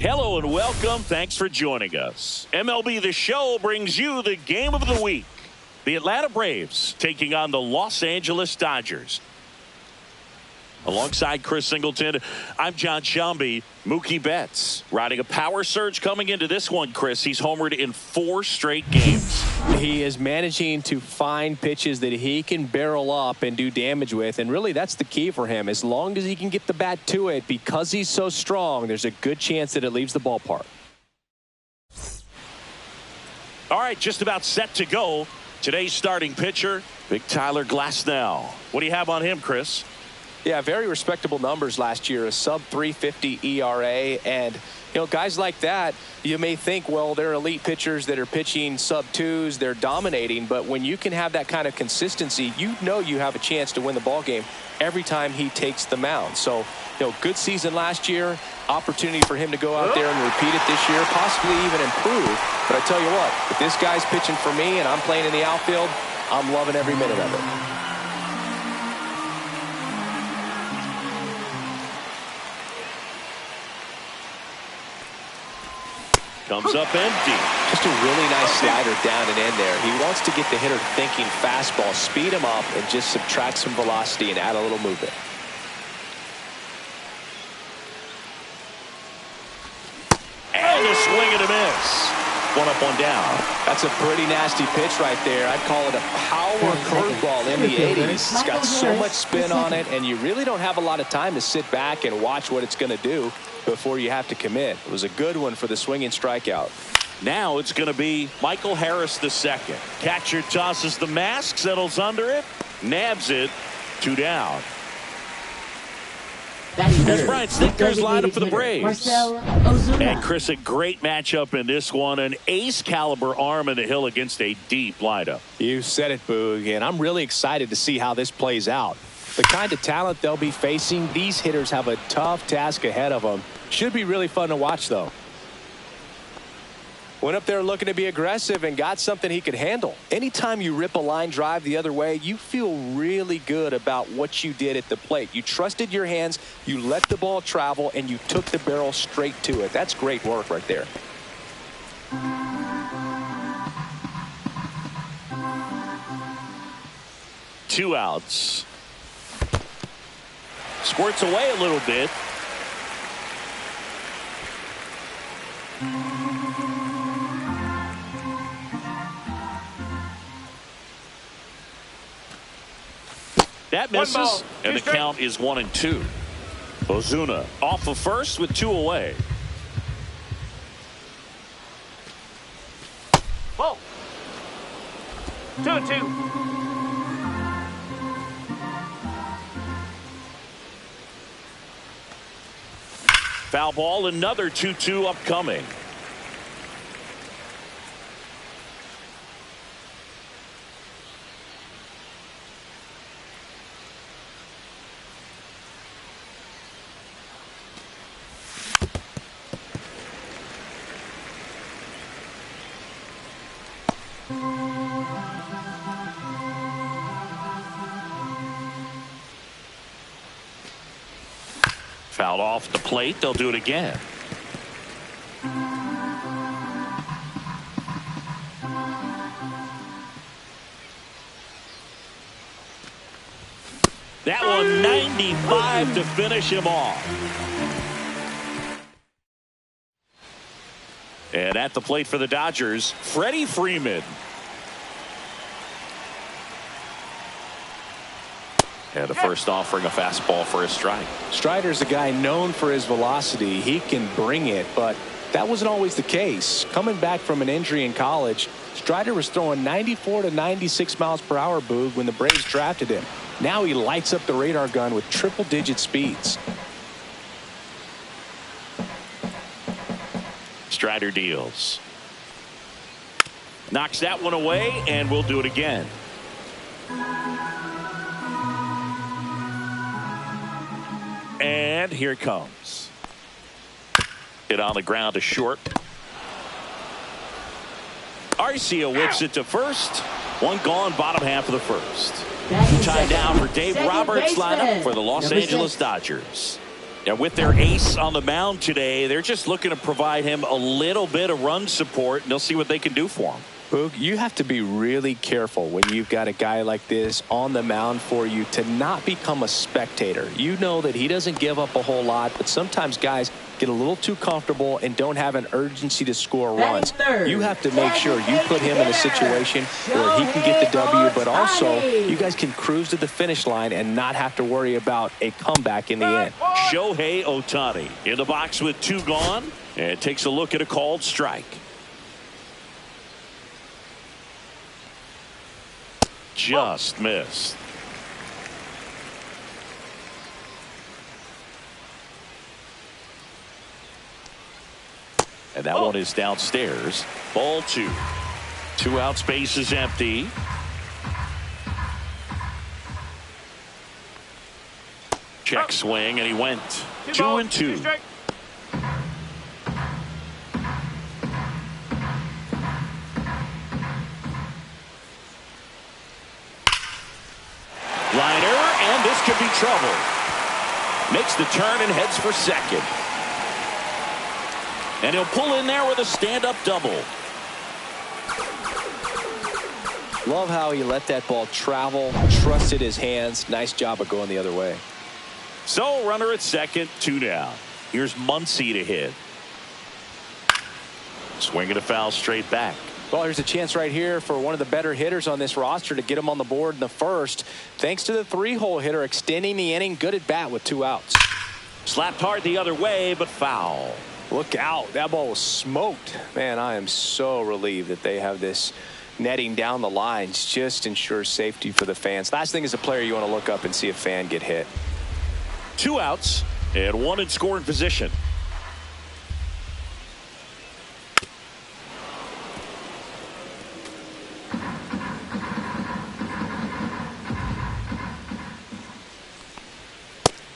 Hello and welcome. Thanks for joining us. MLB The Show brings you the game of the week. The Atlanta Braves taking on the Los Angeles Dodgers. Alongside Chris Singleton, I'm John Shambi. Mookie Betts riding a power surge coming into this one, Chris. He's homered in 4 straight games. He is managing to find pitches that he can barrel up and do damage with, and really that's the key for him. As long as he can get the bat to it, because he's so strong, there's a good chance that it leaves the ballpark. All right, just about set to go. Today's starting pitcher, Big Tyler Glasnow. What do you have on him, Chris? Yeah, very respectable numbers last year, a sub 350 ERA. And, you know, guys like that, you may think, well, they're elite pitchers that are pitching sub 2s, they're dominating. But when you can have that kind of consistency, you know you have a chance to win the ball game every time he takes the mound. So, you know, good season last year, opportunity for him to go out there and repeat it this year, possibly even improve. But I tell you what, if this guy's pitching for me and I'm playing in the outfield, I'm loving every minute of it. Comes up empty. Just a really nice slider down and in there. He wants to get the hitter thinking fastball, speed him up, and just subtract some velocity and add a little movement. And a swing and a miss. 1 up, 1 down. That's a pretty nasty pitch right there. I'd call it a power curveball in the 80s. It's got so much spin on it, and you really don't have a lot of time to sit back and watch what it's going to do before you have to commit. It was a good one for the swinging strikeout. Now it's going to be Michael Harris II. Catcher tosses the mask, settles under it, nabs it, 2 down. As Brian Snickers lined up for the Braves. And Chris, a great matchup in this one. An ace caliber arm in the hill against a deep lineup. You said it, Boog, and I'm really excited to see how this plays out. The kind of talent they'll be facing, these hitters have a tough task ahead of them. Should be really fun to watch, though. Went up there looking to be aggressive and got something he could handle. Anytime you rip a line drive the other way, you feel really good about what you did at the plate. You trusted your hands, you let the ball travel, and you took the barrel straight to it. That's great work right there. Two outs. Squirts away a little bit. That misses, and the count is 1-2. Ozuna off of first with 2 away. Whoa. 2-2. Foul ball, another 2-2 upcoming. Fouled off the plate. They'll do it again. That one 95 to finish him off. And at the plate for the Dodgers, Freddie Freeman. And the first offering a fastball for a strike. Strider's a guy known for his velocity. He can bring it, but that wasn't always the case. Coming back from an injury in college, Strider was throwing 94 to 96 miles per hour, Boog, when the Braves drafted him. Now he lights up the radar gun with triple-digit speeds. Strider deals. Knocks that one away, and we'll do it again. And here it comes. Hit on the ground to short. Arcia whips it to first. One gone, bottom half of the first. Time down for Dave Roberts' lineup for the Los Angeles Dodgers. And with their ace on the mound today, they're just looking to provide him a little bit of run support, and they'll see what they can do for him. Boog, you have to be really careful when you've got a guy like this on the mound for you to not become a spectator. You know that he doesn't give up a whole lot, but sometimes guys get a little too comfortable and don't have an urgency to score runs. You have to make sure you put him in a situation where he can get the W, but also you guys can cruise to the finish line and not have to worry about a comeback in the end. Shohei Ohtani in the box with 2 gone, and takes a look at a called strike. Just missed. And that one is downstairs. Ball 2. 2 out, space is empty. Check swing, and he went 2-2. Liner, and this could be trouble. Makes the turn and heads for second. And he'll pull in there with a stand-up double. Love how he let that ball travel, trusted his hands. Nice job of going the other way. So runner at second, 2 down. Here's Muncy to hit. Swing and a foul straight back. Well, here's a chance right here for one of the better hitters on this roster to get him on the board in the first. Thanks to the 3-hole hitter extending the inning. Good at bat with 2 outs. Slapped hard the other way, but foul. Look out. That ball was smoked. Man, I am so relieved that they have this netting down the lines. Just ensures safety for the fans. Last thing as a player, you want to look up and see a fan get hit. 2 outs and 1 in scoring position.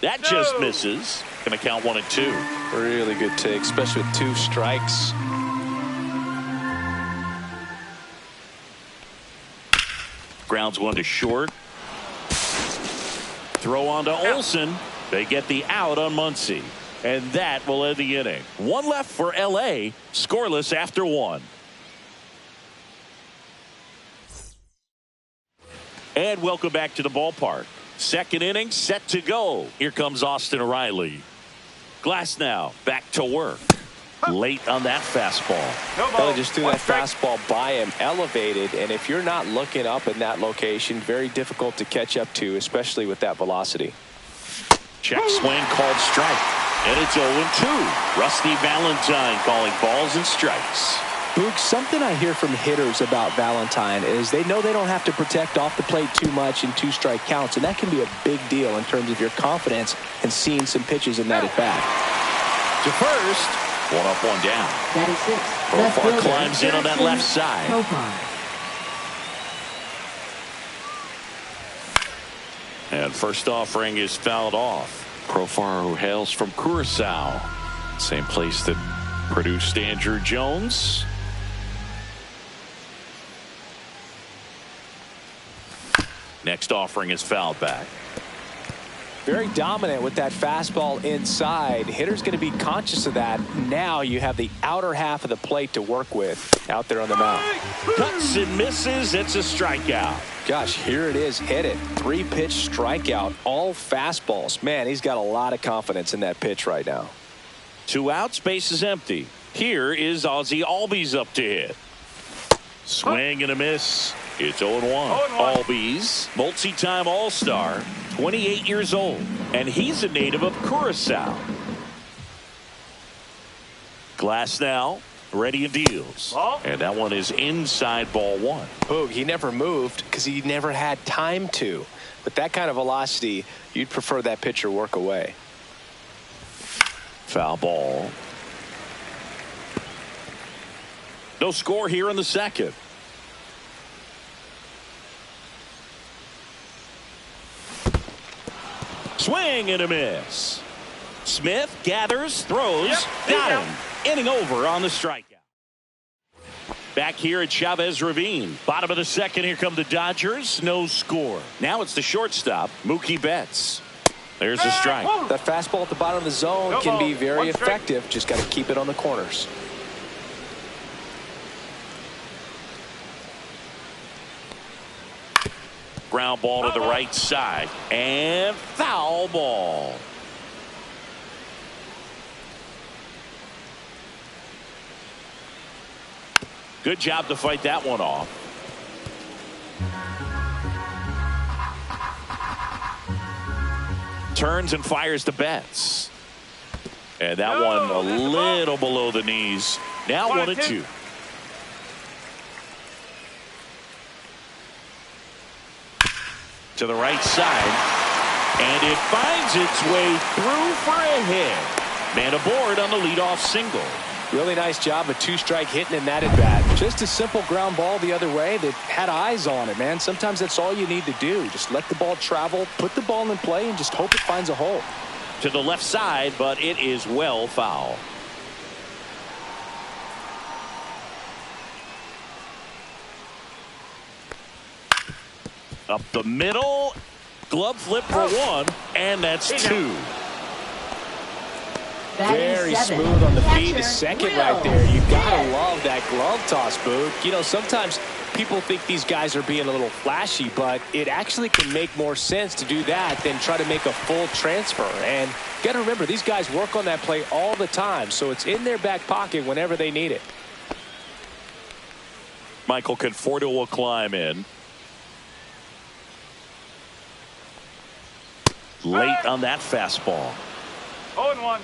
That just misses. Going to count 1-2. Really good take, especially with 2 strikes. Grounds 1 to short. Throw on to Olsen. They get the out on Muncy. And that will end the inning. 1 left for L.A. Scoreless after 1. And welcome back to the ballpark. Second inning set to go. Here comes Austin Riley. Glass back to work. Late on that fastball. Well, just threw that fastball by him, elevated, and if you're not looking up in that location, very difficult to catch up to, especially with that velocity. Check swing called strike. And it's 0-2. Rusty Valentine calling balls and strikes. Boog, something I hear from hitters about Valentine is they know they don't have to protect off the plate too much in 2-strike counts, and that can be a big deal in terms of your confidence and seeing some pitches in that at bat. To first, 1 up, 1 down. That is 6. Profar climbs in on that left side. And first offering is fouled off. Profar, who hails from Curacao, same place that produced Andrew Jones. Next offering is fouled back. Very dominant with that fastball inside. Hitter's going to be conscious of that. Now you have the outer half of the plate to work with out there on the mound. Cuts and misses. It's a strikeout. Gosh, here it is. Hit it. 3-pitch strikeout. All fastballs. Man, he's got a lot of confidence in that pitch right now. 2 outs. Base is empty. Here is Ozzie Albies up to hit. Swing and a miss. It's 0-1. Albies, multi-time All-Star, 28 years old, and he's a native of Curacao. Glass now, ready and deals. And that one is inside ball 1. Boog, he never moved because he never had time to. With that kind of velocity, you'd prefer that pitcher work away. Foul ball. No score here in the second. Swing and a miss. Smith gathers, throws, got him. Inning over on the strikeout. Back here at Chavez Ravine. Bottom of the second, here come the Dodgers. No score. Now it's the shortstop, Mookie Betts. There's a strike. That fastball at the bottom of the zone can be very effective. Just got to keep it on the corners. Ground ball to the right side. And foul ball. Good job to fight that one off. Turns and fires to Betts. And that one a little below the knees. Now 1-2. To the right side. And it finds its way through for a hit. Man aboard on the leadoff single. Really nice job of two-strike hitting in that at-bat. Just a simple ground ball the other way that had eyes on it, man. Sometimes that's all you need to do. Just let the ball travel, put the ball in play, and just hope it finds a hole. To the left side, but it is well foul. Up the middle. Glove flip for one, and that's two. Very smooth on the feet to second right there. You gotta love that glove toss, Boog. You know, sometimes people think these guys are being a little flashy, but it actually can make more sense to do that than try to make a full transfer. And you gotta remember, these guys work on that play all the time, so it's in their back pocket whenever they need it. Michael Conforto will climb in. Late on that fastball. 0-1.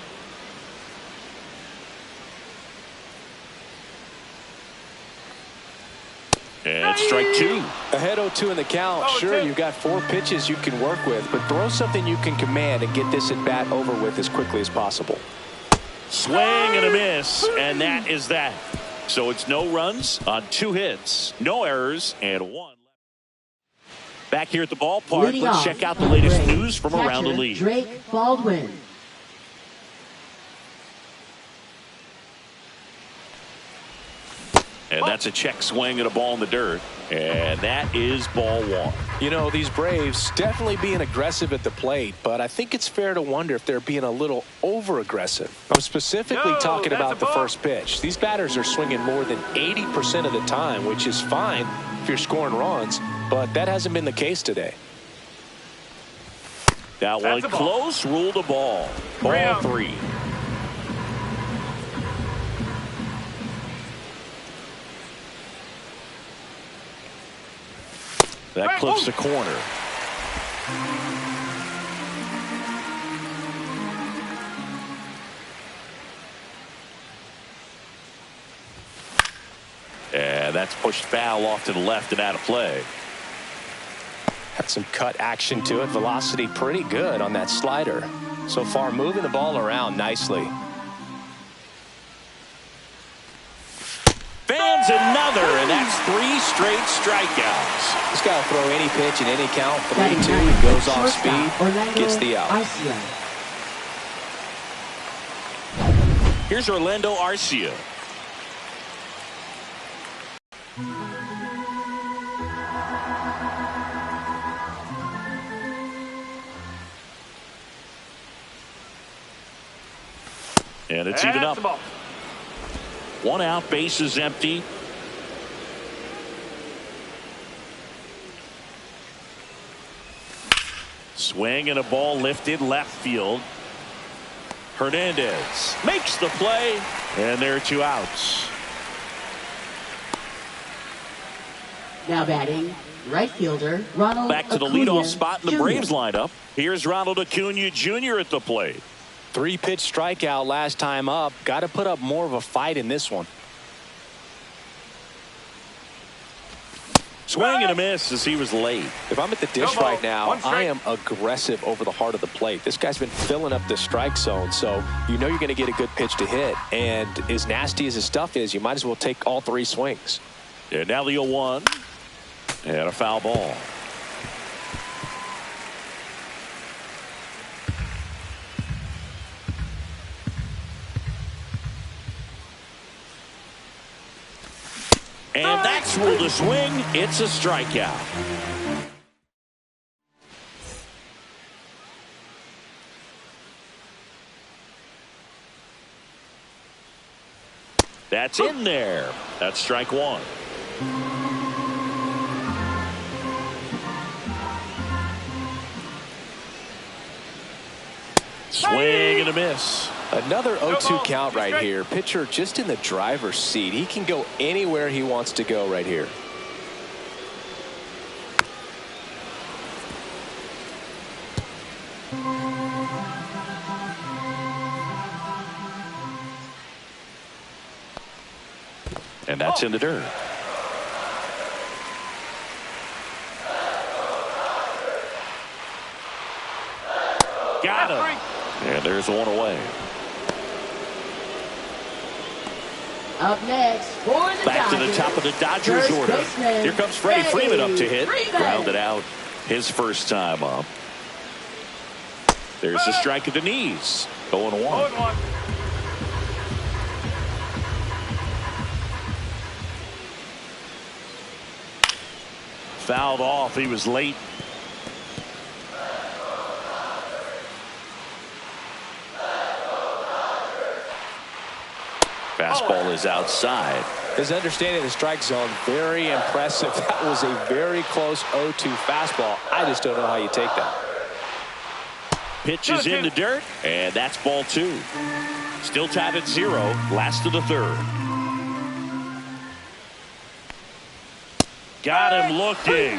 And strike two. Ahead 0-2 in the count. Sure, you've got 4 pitches you can work with, but throw something you can command and get this at bat over with as quickly as possible. Swing and a miss, and that is that. So it's no runs on 2 hits, no errors, and 1. Back here at the ballpark, Leading let's off, check out the latest Drake, news from around the catcher, league. Drake Baldwin. And that's a check swing and a ball in the dirt. And that is ball 1. You know, these Braves definitely being aggressive at the plate, but I think it's fair to wonder if they're being a little over-aggressive. I'm specifically talking about the first pitch. These batters are swinging more than 80% of the time, which is fine if you're scoring runs, but that hasn't been the case today. That one close, ruled a ball. Ball 3. That clips the corner. And that's pushed foul off to the left and out of play. Had some cut action to it. Velocity pretty good on that slider. So far, moving the ball around nicely. Fans another, and that's 3 straight strikeouts. This guy will throw any pitch in any count. 3-2, goes off speed, gets the out. Here's Orlando Arcia. And it's even up. 1 out, base is empty. Swing and a ball lifted left field. Hernandez makes the play, and there are 2 outs. Now batting, right fielder Ronald Back to the Acuna leadoff spot in the Jr. Braves lineup. Here's Ronald Acuna Jr. at the plate. 3-pitch strikeout last time up. Got to put up more of a fight in this one. Swing and a miss as he was late. If I'm at the dish right now, I am aggressive over the heart of the plate. This guy's been filling up the strike zone, so you know you're going to get a good pitch to hit. And as nasty as his stuff is, you might as well take all 3 swings. And now the 0-1. And a foul ball. And that's ruled a swing. It's a strikeout. That's in there. That's strike one. Swing and a miss. Another 0-2 count right strike. here. Pitcher just in the driver's seat. He can go anywhere he wants to go right here. And that's in the dirt. Got him. And there's one away. Up next for the Back to the Dodgers, top of the Dodgers first order. baseman, Here comes Freddie Freeman up to hit. Freeman. Grounded out his first time up. There's a strike at the knees. 0-1. 0-1. Fouled off. He was late. Fastball is outside. His understanding of the strike zone, very impressive. That was a very close 0-2 fastball. I just don't know how you take that. Pitches in the dirt, and that's ball two. Still tied at 0. Last of the third. Got him looking.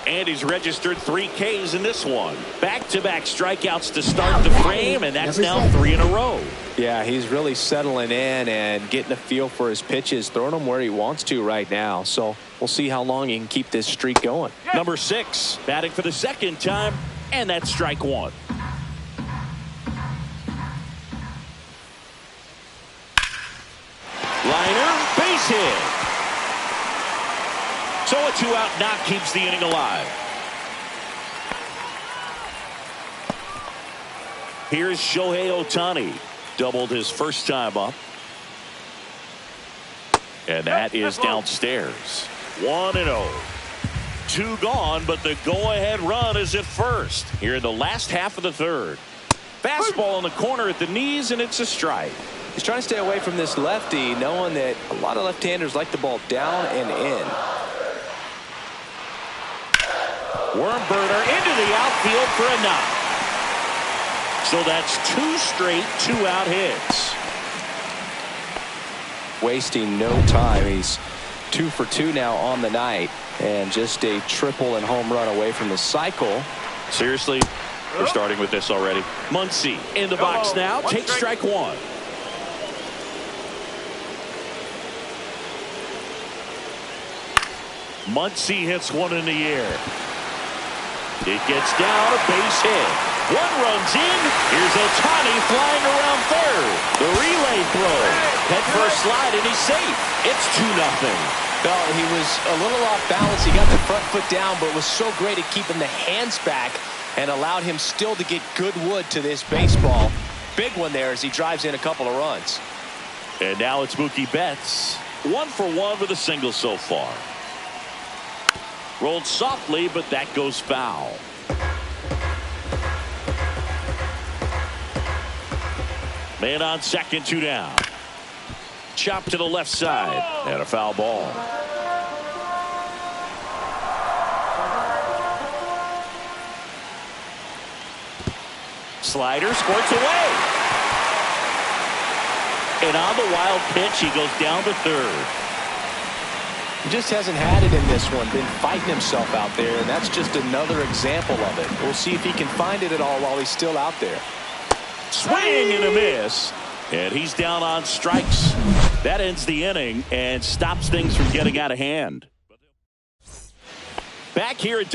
And he's registered 3 Ks in this one. Back-to-back strikeouts to start the frame, and that's now 3 in a row. Yeah, he's really settling in and getting a feel for his pitches, throwing them where he wants to right now. So we'll see how long he can keep this streak going. Number 6, batting for the second time, and that's strike one. Liner, base hit. So a 2-out knock keeps the inning alive. Here's Shohei Ohtani. Doubled his first time up. And that is downstairs. 1-0. 2 gone, but the go-ahead run is at first. Here in the last half of the third. Fastball in the corner at the knees, and it's a strike. He's trying to stay away from this lefty, knowing that a lot of left-handers like the ball down and in. Worm burner into the outfield for a knock. So that's 2 straight 2-out hits. Wasting no time. He's 2 for 2 now on the night, and just a triple and home run away from the cycle. Seriously, we're starting with this already. Muncy in the box now. Takes strike one. Muncy hits one in the air. It gets down, a base hit. 1 runs in. Here's Ohtani flying around third. The relay throw. Head first slide, and he's safe. It's 2-0. Well, he was a little off balance. He got the front foot down, but was so great at keeping the hands back and allowed him still to get good wood to this baseball. Big one there as he drives in a couple of runs. And now it's Mookie Betts. 1 for 1 with a single so far. Rolled softly, but that goes foul. Man on second, 2 down. Chop to the left side, and a foul ball. Slider squirts away. And on the wild pitch, he goes down to third. He just hasn't had it in this one. Been fighting himself out there, and that's just another example of it. We'll see if he can find it at all while he's still out there. Swing and a miss. And he's down on strikes. That ends the inning and stops things from getting out of hand. Back here at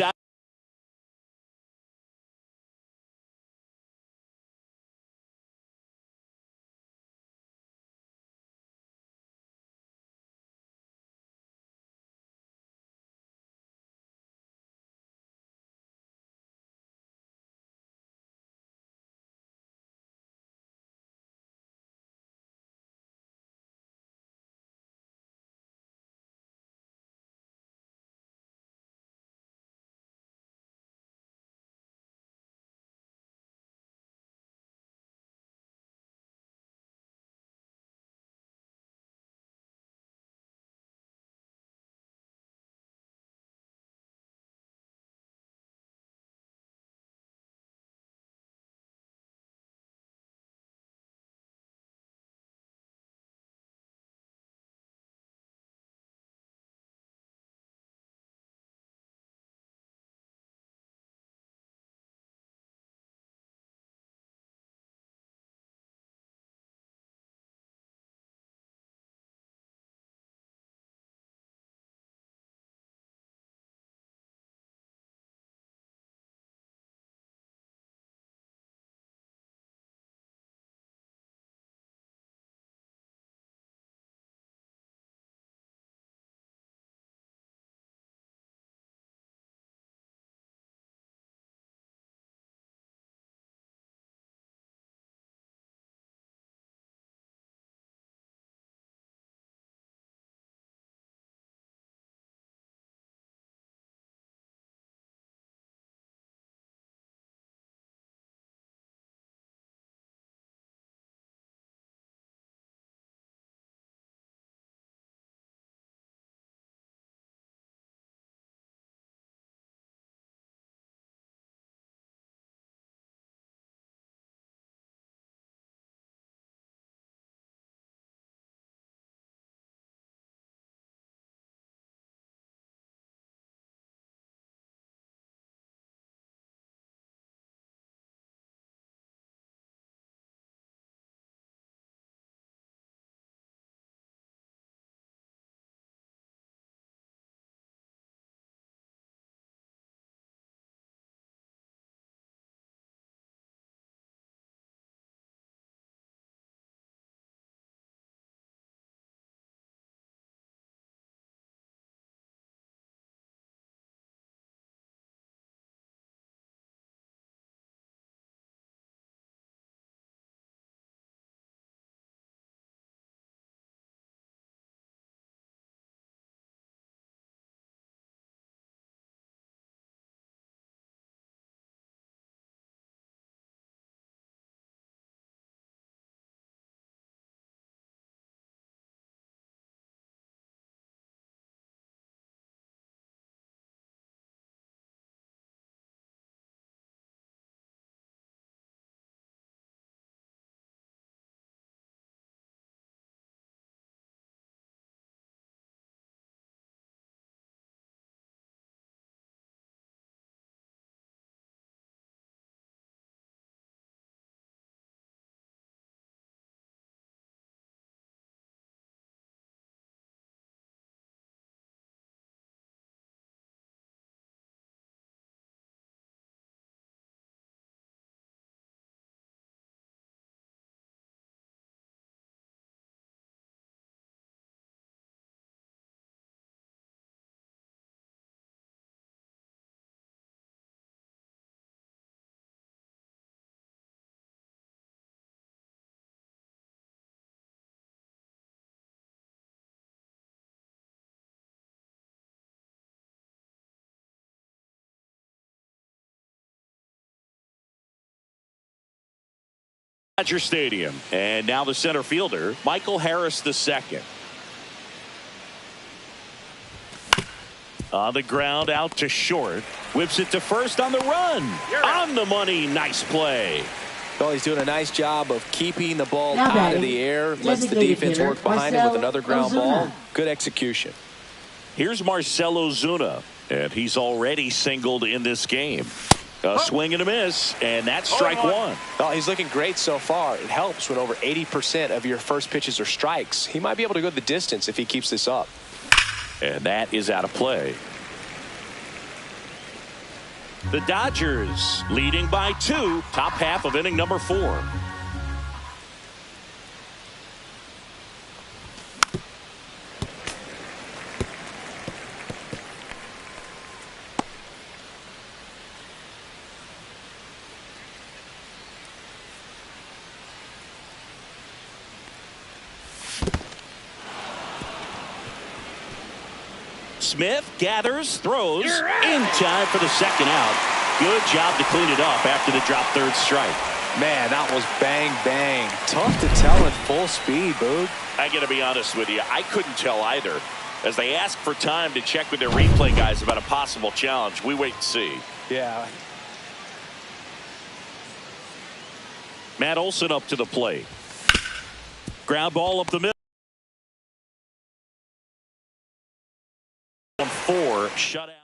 Dodger Stadium. And now the center fielder, Michael Harris II. On the ground, out to short. Whips it to first on the run. On the money. Nice play. Well, he's doing a nice job of keeping the ball Now out of batting, the air. Lets the designated defense hitter, work behind him with another ground Marcell ball. Ozuna. Good execution. Here's Marcell Ozuna. And he's already singled in this game. A swing and a miss. And that's strike one. Well, he's looking great so far. It helps when over 80% of your first pitches are strikes. He might be able to go the distance if he keeps this up. And that is out of play. The Dodgers leading by 2. Top half of inning number 4. Smith gathers, throws in time for the second out. Good job to clean it up after the drop third strike. Man, that was bang, bang. Tough to tell at full speed, Boog. I got to be honest with you. I couldn't tell either. As they ask for time to check with their replay guys about a possible challenge, we wait and see. Yeah. Matt Olson up to the plate. Ground ball up the middle. 4 shutout.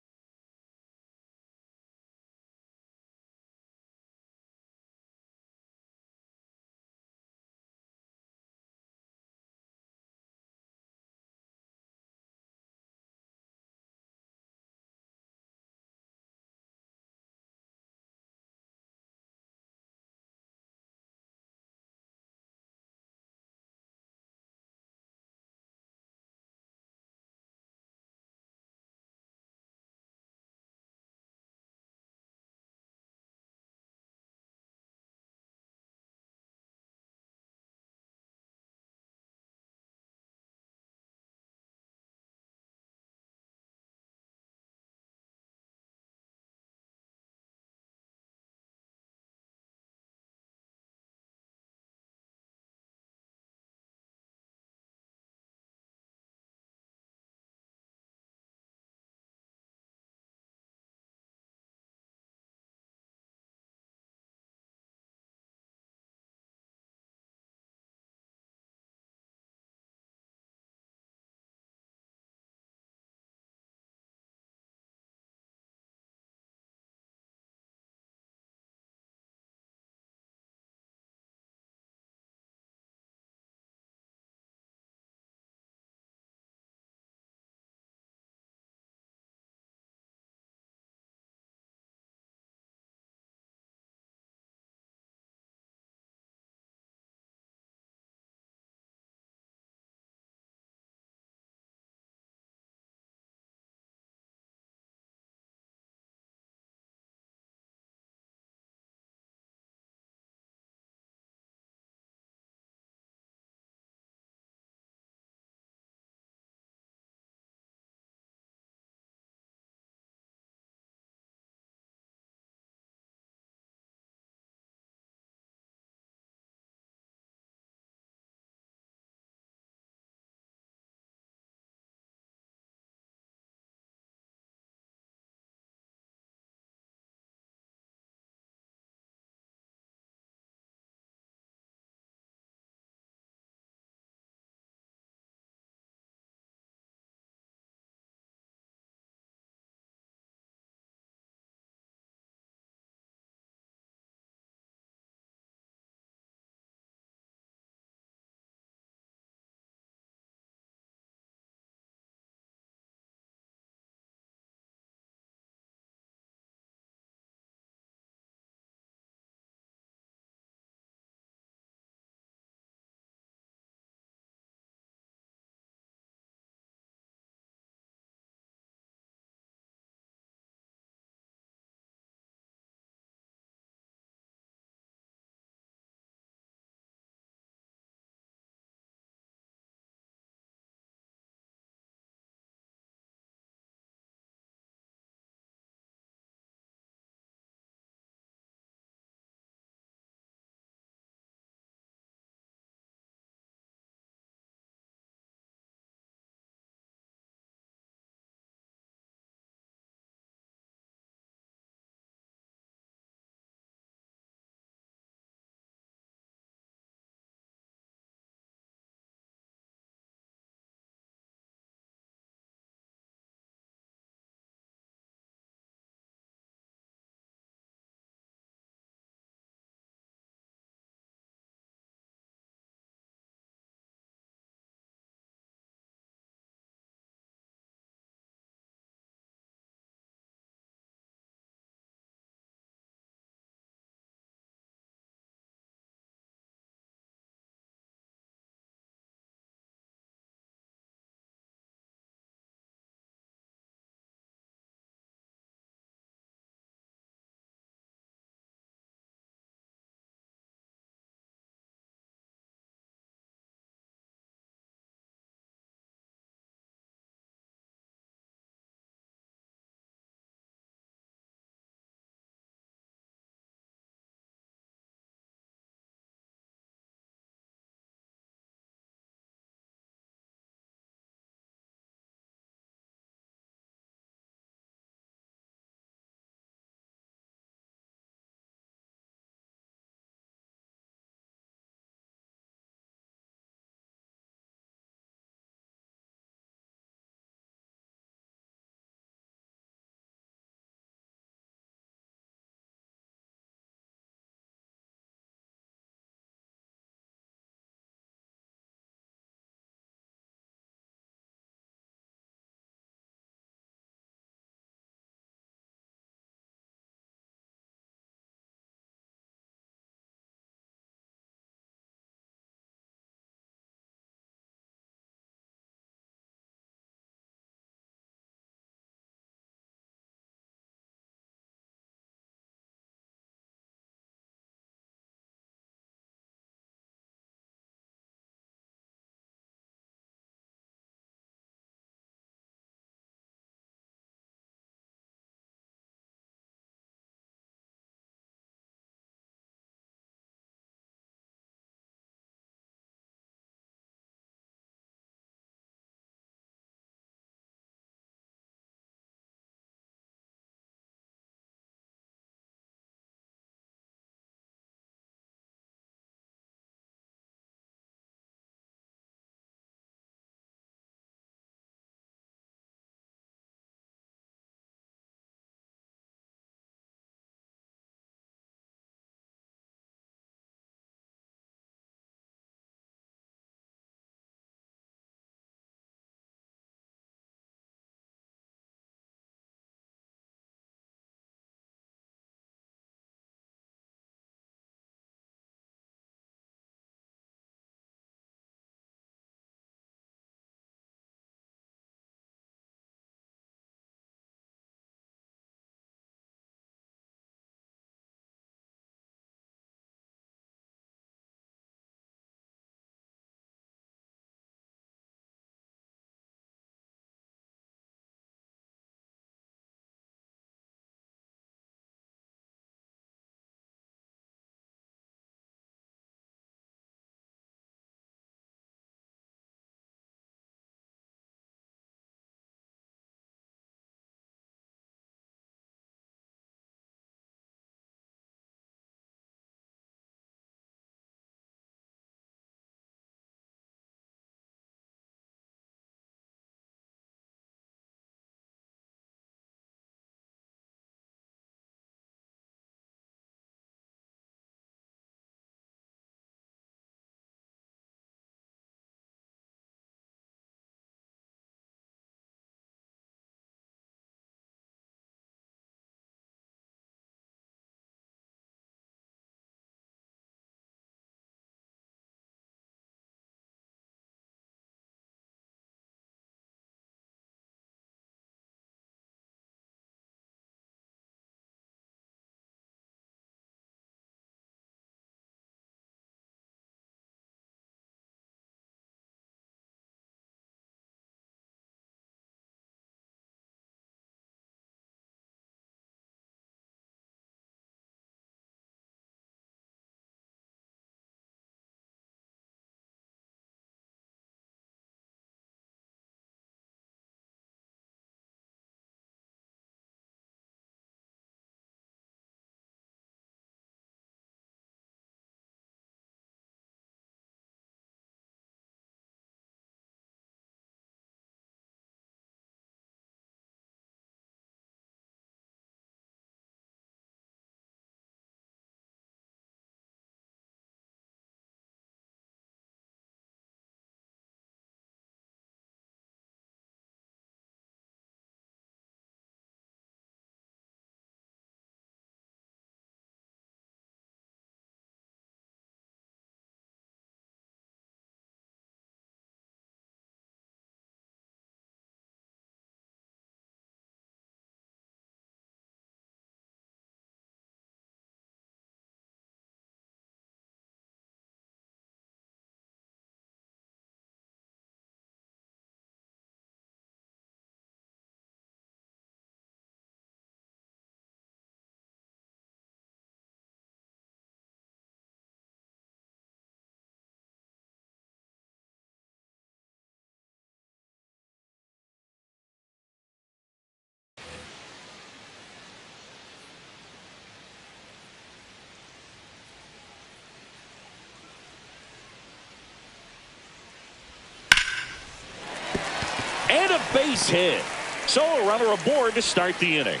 And a base hit. So a runner aboard to start the inning.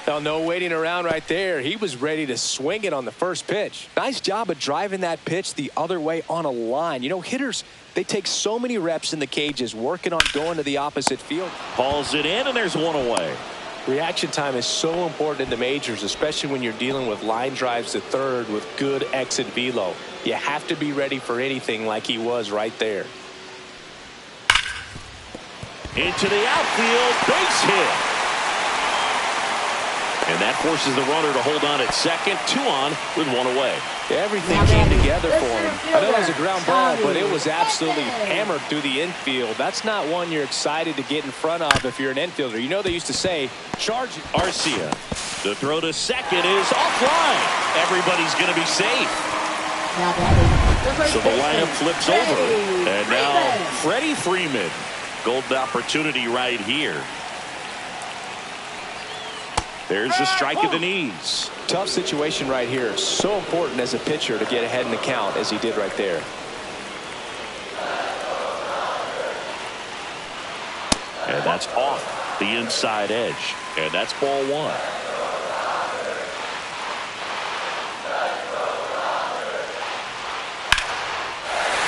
Oh, no waiting around right there. He was ready to swing it on the first pitch. Nice job of driving that pitch the other way on a line. You know, hitters, they take so many reps in the cages working on going to the opposite field. Hauls it in, and there's one away. Reaction time is so important in the majors, especially when you're dealing with line drives to third with good exit velo. You have to be ready for anything like he was right there. Into the outfield, base hit. And that forces the runner to hold on at second, 2 on with 1 away. Everything came together for him. I know it was a ground ball, but it was absolutely hammered through the infield. That's not one you're excited to get in front of if you're an infielder. You know they used to say, charge it. Arcia. The throw to second is offline. Everybody's going to be safe. So the lineup flips over. And now Freddie Freeman. Golden opportunity right here. There's a strike at the knees. Tough situation right here. So important as a pitcher to get ahead in the count as he did right there. And that's off the inside edge. And that's ball 1.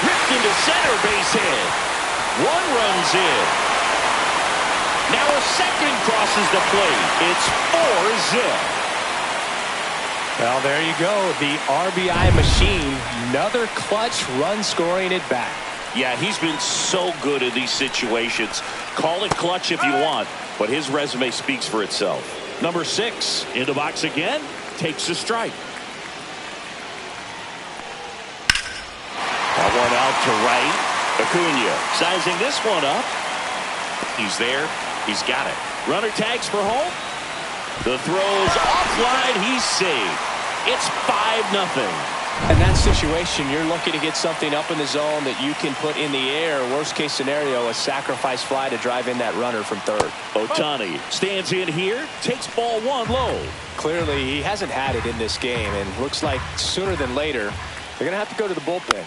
Ripped into center, base hit. 1 runs in. Now a second crosses the plate. It's 4-zip. Well, there you go. The RBI machine. Another clutch run scoring at bat. Yeah, he's been so good in these situations. Call it clutch if you want, but his resume speaks for itself. Number 6 in the box again. Takes a strike. That one out to right. Acuna sizing this one up. He's there. He's got it. Runner tags for home. The throw's offline. He's saved. It's 5-0. In that situation, you're looking to get something up in the zone that you can put in the air. Worst case scenario, a sacrifice fly to drive in that runner from third. Ohtani stands in here, takes ball 1 low. Clearly, he hasn't had it in this game, and looks like sooner than later, they're going to have to go to the bullpen.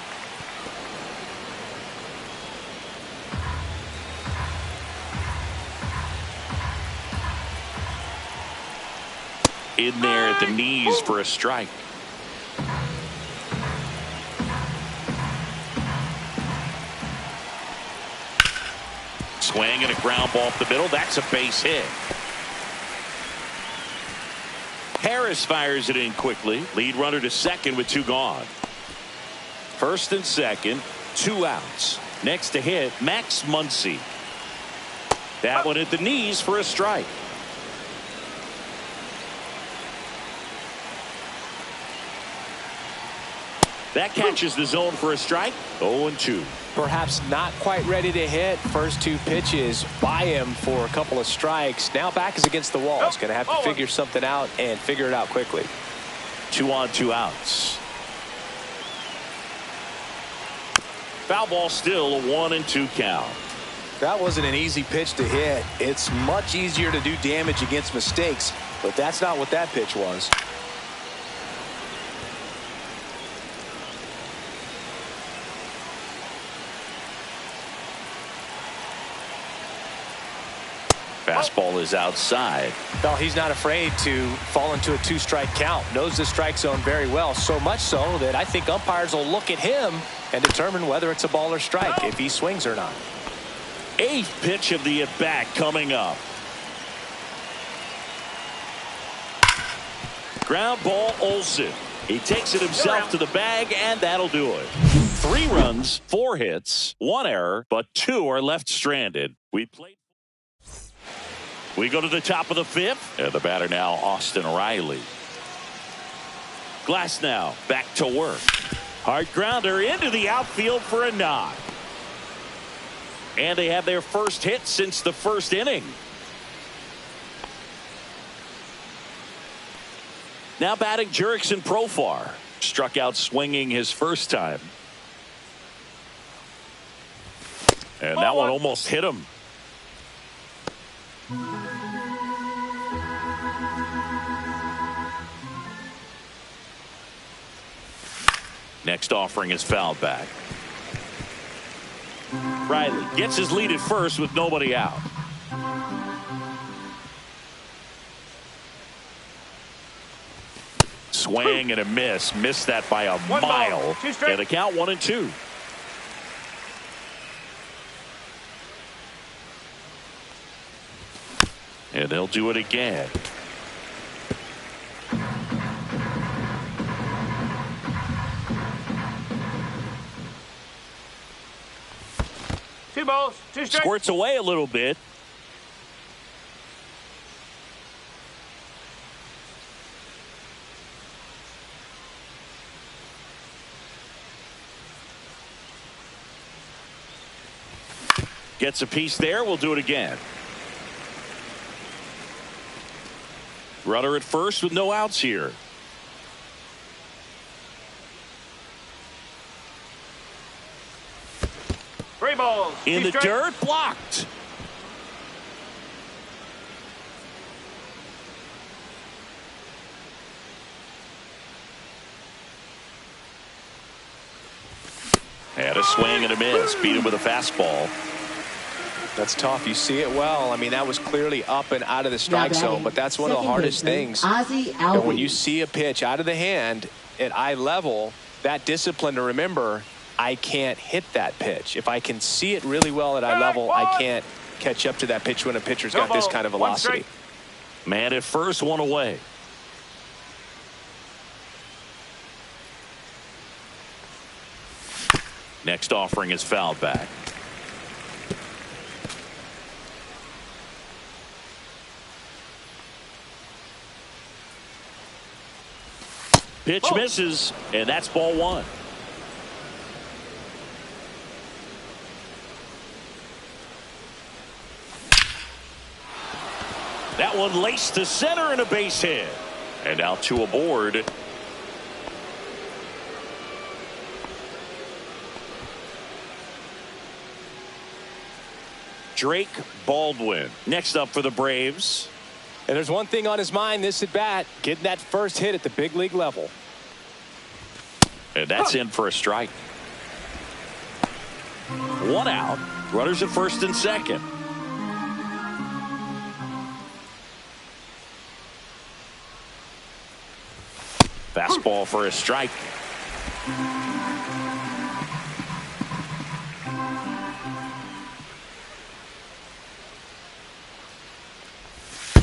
In there at the knees for a strike. Swing and a ground ball up the middle. That's a base hit. Harris fires it in quickly. Lead runner to second with 2 gone. First and second, 2 outs. Next to hit, Max Muncy. That one at the knees for a strike. That catches the zone for a strike. 0-2. Perhaps not quite ready to hit. First 2 pitches by him for a couple of strikes. Now back is against the wall. He's going to have to figure something out and figure it out quickly. 2 on, 2 outs. Foul ball still a 1-2 count. That wasn't an easy pitch to hit. It's much easier to do damage against mistakes, but that's not what that pitch was. Fastball is outside. Well, he's not afraid to fall into a 2-strike count. Knows the strike zone very well. So much so that I think umpires will look at him and determine whether it's a ball or strike, if he swings or not. 8th pitch of the at-bat coming up. Ground ball, Olsen. He takes it himself to the bag, and that'll do it. 3 runs, 4 hits, 1 error, but 2 are left stranded. We go to the top of the 5th, and the batter now, Austin Riley. Glasnow back to work. Hard grounder into the outfield for a knock. And they have their first hit since the first inning. Now batting Jurickson Profar. Struck out swinging his first time. And that one almost hit him. Next offering is fouled back. Riley gets his lead at first with nobody out. Swing and a miss. Missed that by a mile. And a count 1-2. And they'll do it again. Two balls, two strikes. Squirts away a little bit. Gets a piece there. We'll do it again. Runner at first with no outs here. Three balls. In the strikes. dirt, blocked. Had a swing and a miss. Beat him with a fastball. That's tough. You see it well. I mean, that was clearly up and out of the strike zone, but that's one of the hardest things. When you see a pitch out of the hand at eye level, that discipline to remember, I can't hit that pitch. If I can see it really well at eye level, I can't catch up to that pitch when a pitcher's got this kind of velocity. Man at first, one away. Next offering is fouled back. Pitch misses, and that's ball one. That one laced to center and a base hit. And now two aboard. Drake Baldwin next up for the Braves. And there's one thing on his mind this at bat, getting that first hit at the big league level. And that's in for a strike. One out. Runners at first and second. Fastball for a strike.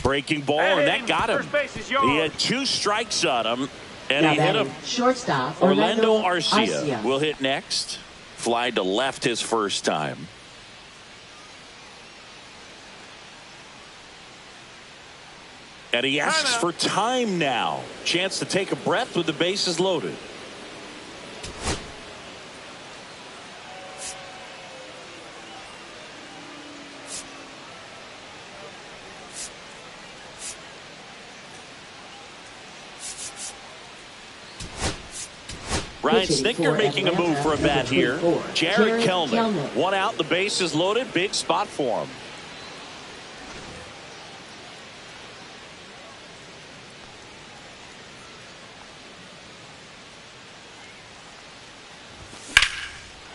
Breaking ball, and that got him. He had two strikes on him, and he hit him. Shortstop Orlando Arcia will hit next. Fly to left his first time. And he asks for time now. Chance to take a breath with the bases loaded. Ryan Snitker making a move for a bat here. Jared Kelman. One out, the base is loaded. Big spot for him.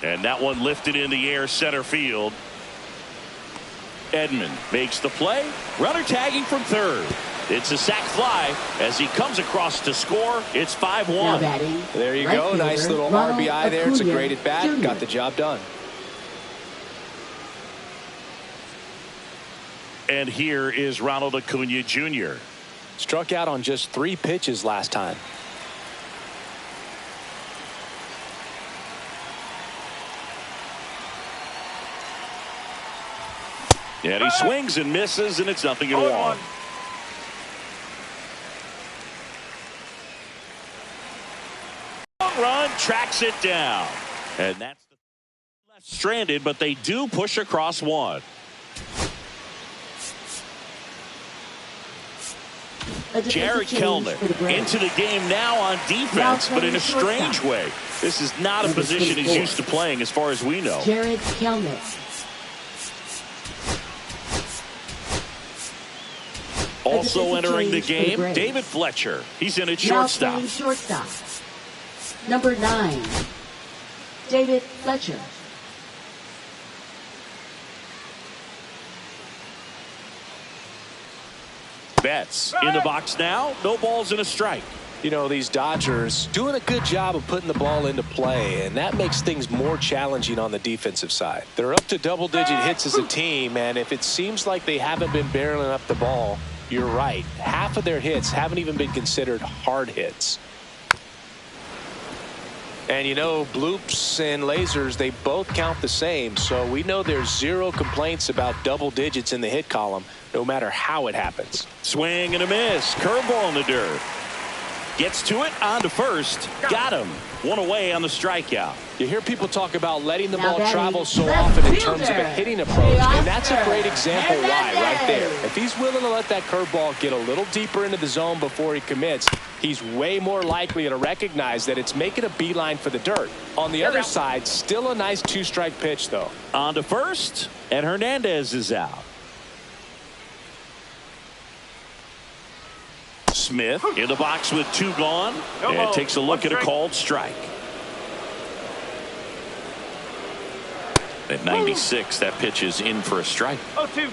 And that one lifted in the air center field. Edman makes the play. Runner tagging from third. It's a sac fly as he comes across to score. It's 5-1. There you go. Nice little RBI there. It's a great at bat. Got the job done. And here is Ronald Acuna Jr. Struck out on just 3 pitches last time. And he swings and misses, and it's 0-1. Run tracks it down, and that's the left stranded, but they do push across one. Jared Kelman into the game now on defense, but in a strange way. This is not a position he's used to playing as far as we know. Jared Kelman. Also entering the game, David Fletcher. He's in at shortstop. Number 9, David Fletcher. Betts in the box now. No balls and a strike. You know, these Dodgers doing a good job of putting the ball into play, and that makes things more challenging on the defensive side. They're up to double-digit hits as a team, and if it seems like they haven't been barreling up the ball, you're right. Half of their hits haven't even been considered hard hits. And you know, bloops and lasers, they both count the same, so we know there's zero complaints about double digits in the hit column, no matter how it happens. Swing and a miss. Curveball in the dirt. Gets to it, on to first. Got him. One away on the strikeout. You hear people talk about letting the Now ball batting, travel so left often in fielder, terms of a hitting approach, and that's a great example Hernandez. why right there. If he's willing to let that curveball get a little deeper into the zone before he commits, he's way more likely to recognize that it's making a beeline for the dirt. On the other side, still a nice two-strike pitch, though. On to first, and Hernandez is out. Smith in the box with 2 gone, and takes a look at a called strike. At 96, that pitch is in for a strike. 0-2.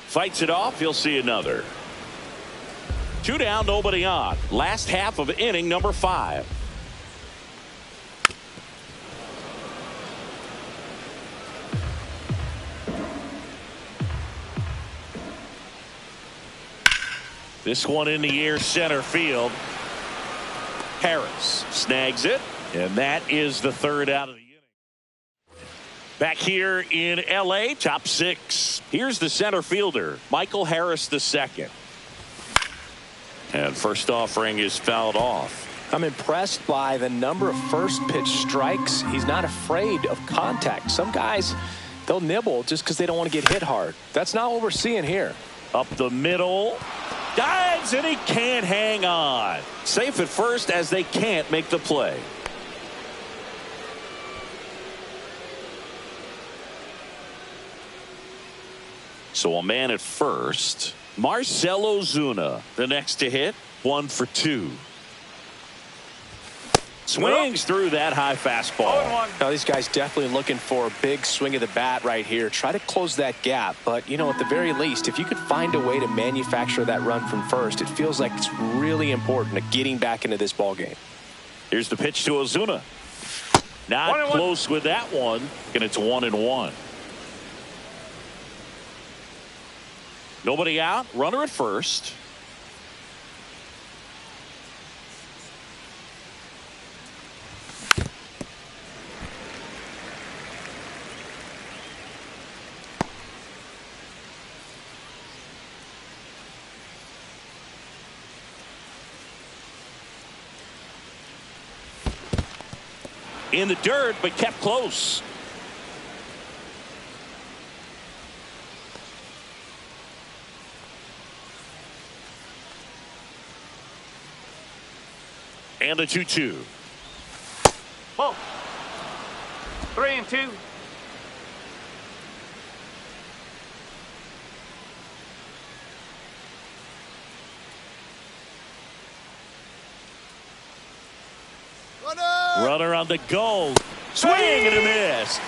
Fights it off. He'll see another. 2 down, nobody on. Last half of inning number 5. This one in the air, center field. Harris snags it, and that is the 3rd out of the inning. Back here in L.A., top 6. Here's the center fielder, Michael Harris II. And first offering is fouled off. I'm impressed by the number of first pitch strikes. He's not afraid of contact. Some guys, they'll nibble just because they don't want to get hit hard. That's not what we're seeing here. Up the middle. Dives, and he can't hang on. Safe at first as they can't make the play. So a man at first. Marcell Ozuna, the next to hit, 1 for 2. Swings through that high fastball. Now these guys definitely looking for a big swing of the bat right here. Try to close that gap. But, you know, at the very least, if you could find a way to manufacture that run from first, it feels like it's really important to getting back into this ball game. Here's the pitch to Ozuna. Not close with that one, and it's 1-1. Nobody out. Runner at first. In the dirt, but kept close. And the 2-2. Ball. 3-2. Runner on the goal. Swing and a miss.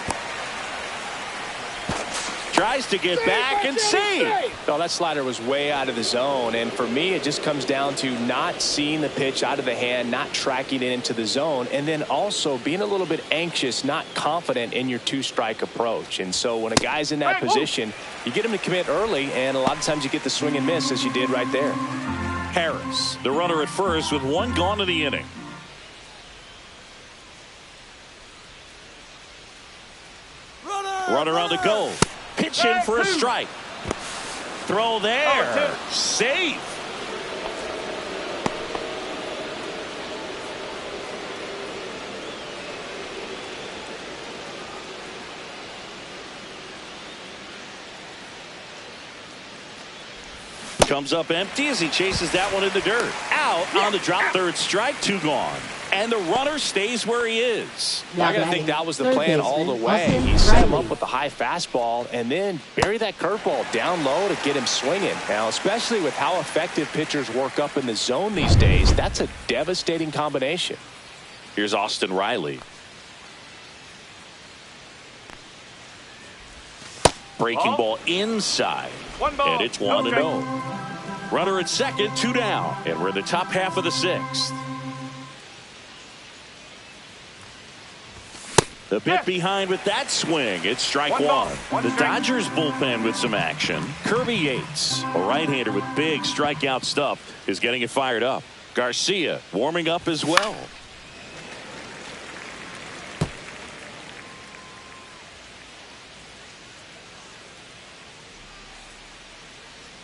Tries to get back and see. Oh, that slider was way out of the zone. And for me, it just comes down to not seeing the pitch out of the hand, not tracking it into the zone, and then also being a little bit anxious, not confident in your two-strike approach. And so when a guy's in that position, you get him to commit early, and a lot of times you get the swing and miss as you did right there. Harris, the runner at first with 1 gone in the inning. Runner on the goal. Pitch in for a strike. Throw there. Safe. Comes up empty as he chases that one in the dirt. Out on the drop, 3rd strike, 2 gone. And the runner stays where he is. I gotta think that was the plan all the way. He set him up with the high fastball and then bury that curveball down low to get him swinging. Now, especially with how effective pitchers work up in the zone these days, that's a devastating combination. Here's Austin Riley. Breaking ball inside. 1 ball. And it's 1-0. Runner at second, 2 down. And we're in the top half of the 6th. A bit behind with that swing. It's strike one. The Dodgers bullpen with some action. Kirby Yates, a right-hander with big strikeout stuff, is getting it fired up. Garcia warming up as well.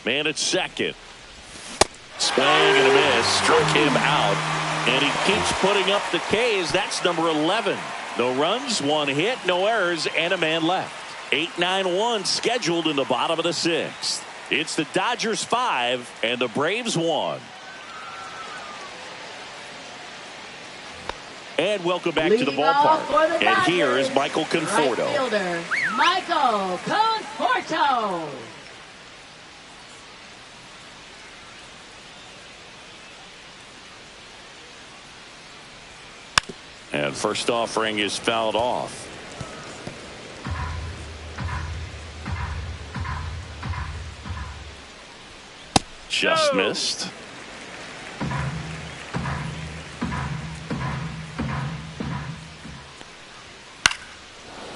Man at second. Swing and a miss. Struck him out. And he keeps putting up the Ks. That's number 11. No runs, 1 hit, no errors, and a man left. 8-9-1 scheduled in the bottom of the 6th. It's the Dodgers 5 and the Braves 1. And welcome back to the ballpark. And here is Michael Conforto. Right fielder, Michael Conforto. And first offering is fouled off. Just missed.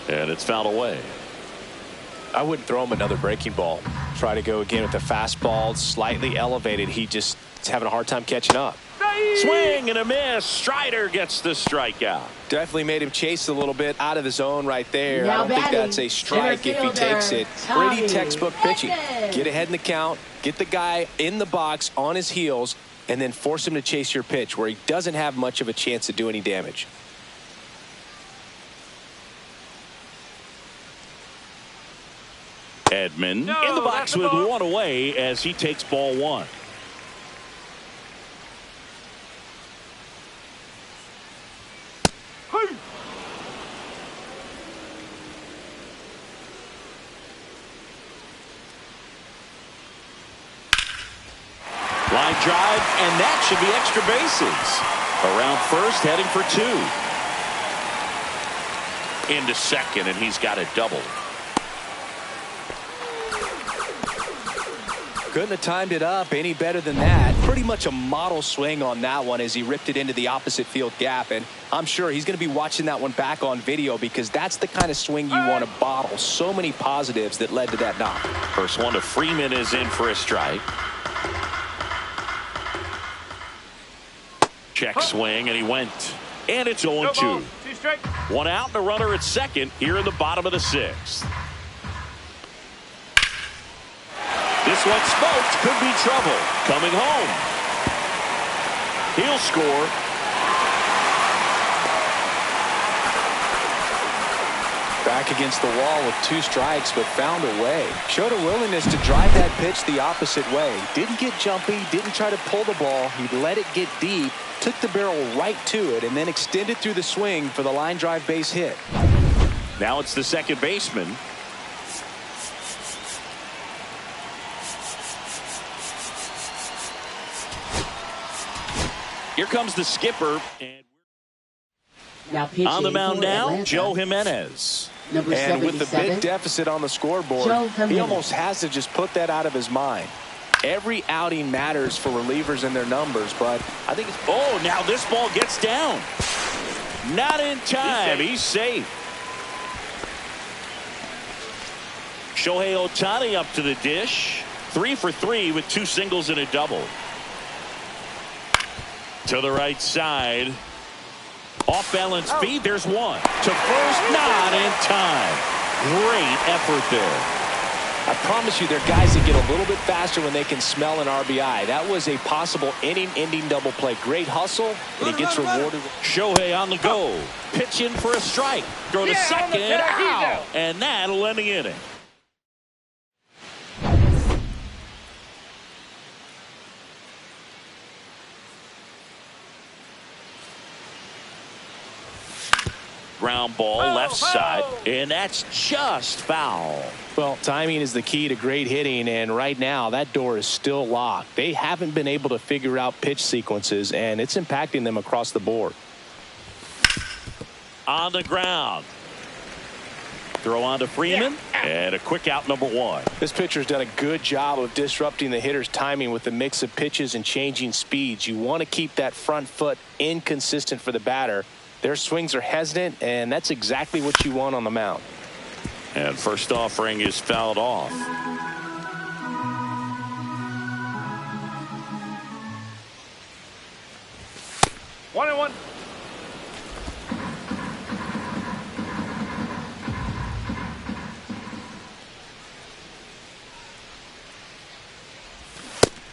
And it's fouled away. I wouldn't throw him another breaking ball. Try to go again with the fastball, slightly elevated. He just is having a hard time catching up. Swing and a miss. Strider gets the strikeout. Definitely made him chase a little bit out of the zone right there. Now I don't think that's a strike if he takes it. Pretty textbook pitching. Get ahead in the count, get the guy in the box on his heels, and then force him to chase your pitch where he doesn't have much of a chance to do any damage. Edman in the box with 1 away as he takes ball 1. Line drive, and that should be extra bases. Around first, heading for 2. Into second, and he's got a double. Couldn't have timed it up any better than that. Pretty much a model swing on that one as he ripped it into the opposite field gap. And I'm sure he's going to be watching that one back on video because that's the kind of swing you want to bottle. So many positives that led to that knock. First one to Freeman is in for a strike. Check swing, and he went. And it's 0-2. 1 out and a runner at second here in the bottom of the 6th. This one smoked. Could be trouble. Coming home. He'll score. Back against the wall with 2 strikes, but found a way. Showed a willingness to drive that pitch the opposite way. Didn't get jumpy, didn't try to pull the ball. He let it get deep, took the barrel right to it, and then extended through the swing for the line drive base hit. Now it's the second baseman. Here comes the skipper. And Now on the mound now, Atlanta, Joe Jimenez. Number And with the 77, big deficit on the scoreboard, Joe he Jimenez. almost has to just put that out of his mind. Every outing matters for relievers and their numbers, but I think it's... Oh, now this ball gets down. Not in time. He's safe. Shohei Ohtani up to the dish. 3 for 3 with 2 singles and a double. To the right side. Off balance feed. There's one. To first, not in time. Great effort there. I promise you, there are guys that get a little bit faster when they can smell an RBI. That was a possible inning-ending double play. Great hustle, and he gets rewarded. Shohei on the go. Pitch in for a strike. Throw to second. Ow! And that'll end the inning. Ground ball left side, and that's just foul. Well, timing is the key to great hitting, and right now that door is still locked. They haven't been able to figure out pitch sequences, and it's impacting them across the board. On the ground. Throw on to Freeman, and a quick out, number 1. This pitcher's done a good job of disrupting the hitter's timing with the mix of pitches and changing speeds. You want to keep that front foot inconsistent for the batter. Their swings are hesitant, and that's exactly what you want on the mound. And first offering is fouled off. One and one.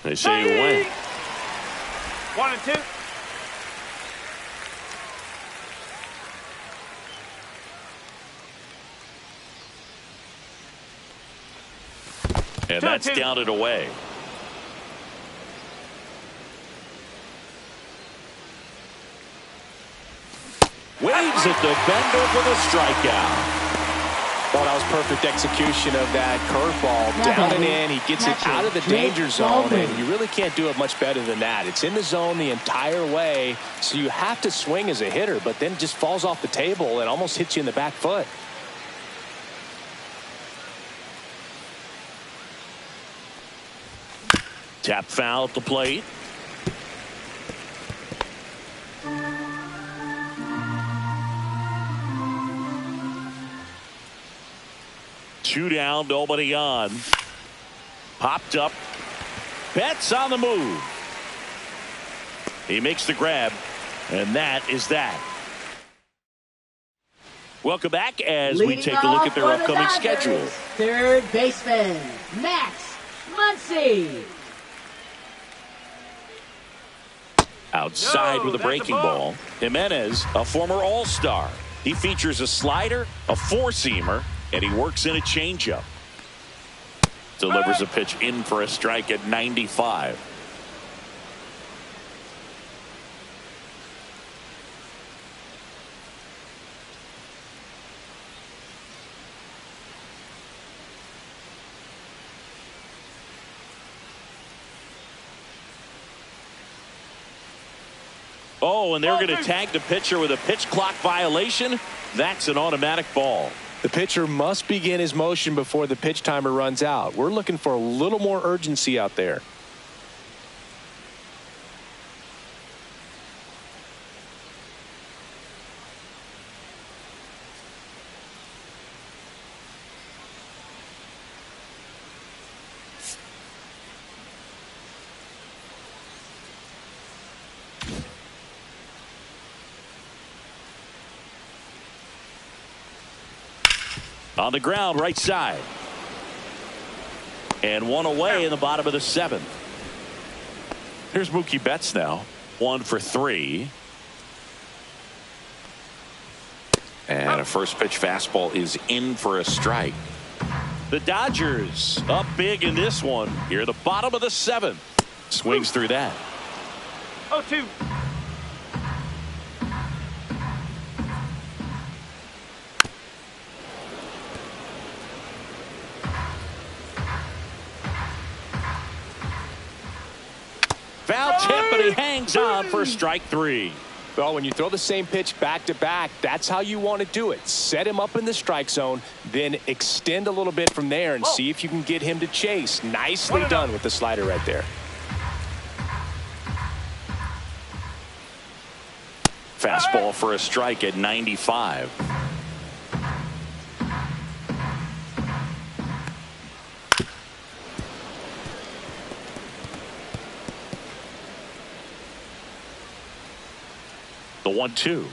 They say you win. 1 and 2. And that's down and away. Waves at the bender for the strikeout. Well, that was perfect execution of that curveball. Down and in. He gets it out of the danger zone, and you really can't do it much better than that. It's in the zone the entire way, so you have to swing as a hitter, but then just falls off the table and almost hits you in the back foot. Tap foul at the plate. Two down, nobody on. Popped up. Betts on the move. He makes the grab, and that is that. Welcome back as we take a look at their upcoming schedule. Third baseman, Max Muncy. Outside with a breaking ball. Jimenez, a former All-Star. He features a slider, a four-seamer, and he works in a changeup. Delivers a pitch in for a strike at 95. Oh, and they're going to tag the pitcher with a pitch clock violation. That's an automatic ball. The pitcher must begin his motion before the pitch timer runs out. We're looking for a little more urgency out there. On the ground, right side. And one away in the bottom of the seventh. Here's Mookie Betts now. 1 for 3. And a first pitch fastball is in for a strike. The Dodgers up big in this one. Here, the bottom of the seventh. Swings through that. 0-2. Foul tip, but he hangs on for strike 3. Well, when you throw the same pitch back to back, that's how you want to do it. Set him up in the strike zone, then extend a little bit from there and see if you can get him to chase. Nicely done with the slider right there. Fastball for a strike at 95. The 1-2.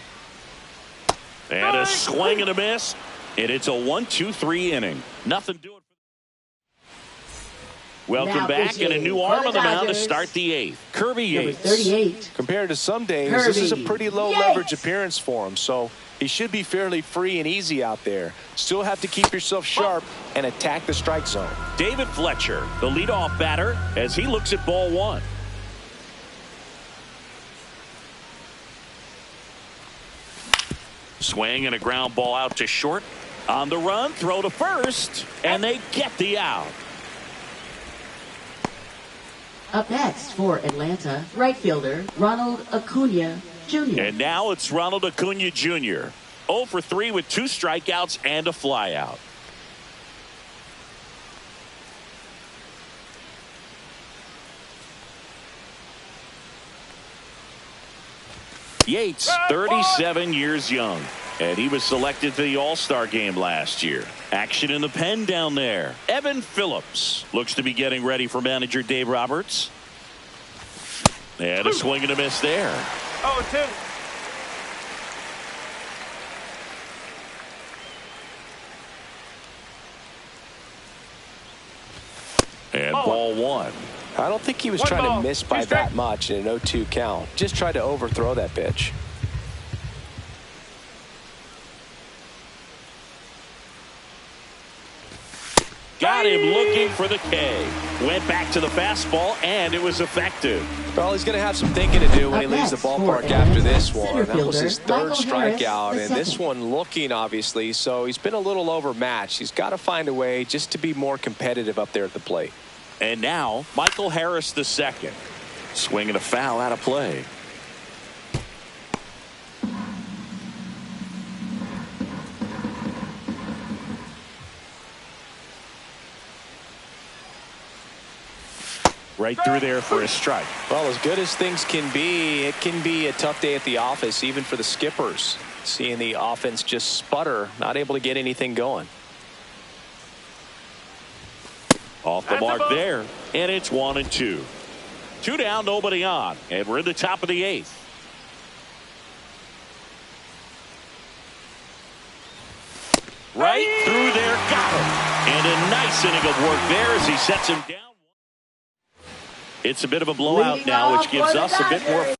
And a swing and a miss. And it's a 1-2-3 inning. Nothing doing. Welcome Now back, and a new arm on the mound to start the 8th. Kirby Yates. 38. Compared to some days, Kirby this is a pretty low Yates. leverage appearance for him, so he should be fairly free and easy out there. Still have to keep yourself sharp and attack the strike zone. David Fletcher, the leadoff batter, as he looks at ball 1. Swing and a ground ball out to short. On the run, throw to first, and they get the out. Up next for Atlanta, right fielder Ronald Acuna Jr. And now it's Ronald Acuna Jr. 0 for 3 with 2 strikeouts and a flyout. Yates, 37 years young, and he was selected to the All-Star game last year. Action in the pen down there. Evan Phillips looks to be getting ready for manager Dave Roberts. And a swing and a miss there. 0-2. And ball 1. I don't think he was 1 trying ball, to miss 2 by strikes. that much in an 0-2 count. Just tried to overthrow that pitch. Got him looking for the K. Went back to the fastball, and it was effective. Well, he's going to have some thinking to do when he leaves the ballpark after this one. That was his third Michael Harris, strikeout, the and this second. one looking, obviously, so he's been a little overmatched. He's got to find a way just to be more competitive up there at the plate. And now, Michael Harris the second. Swinging a foul out of play. Right through there for a strike. Well, as good as things can be, it can be a tough day at the office, even for the skippers. Seeing the offense just sputter, not able to get anything going. Off the mark there, and it's 1-2. 2 down, nobody on, and we're in the top of the 8th. Right through there, got him. And a nice inning of work there as he sets him down. It's a bit of a blowout now, which gives us a bit more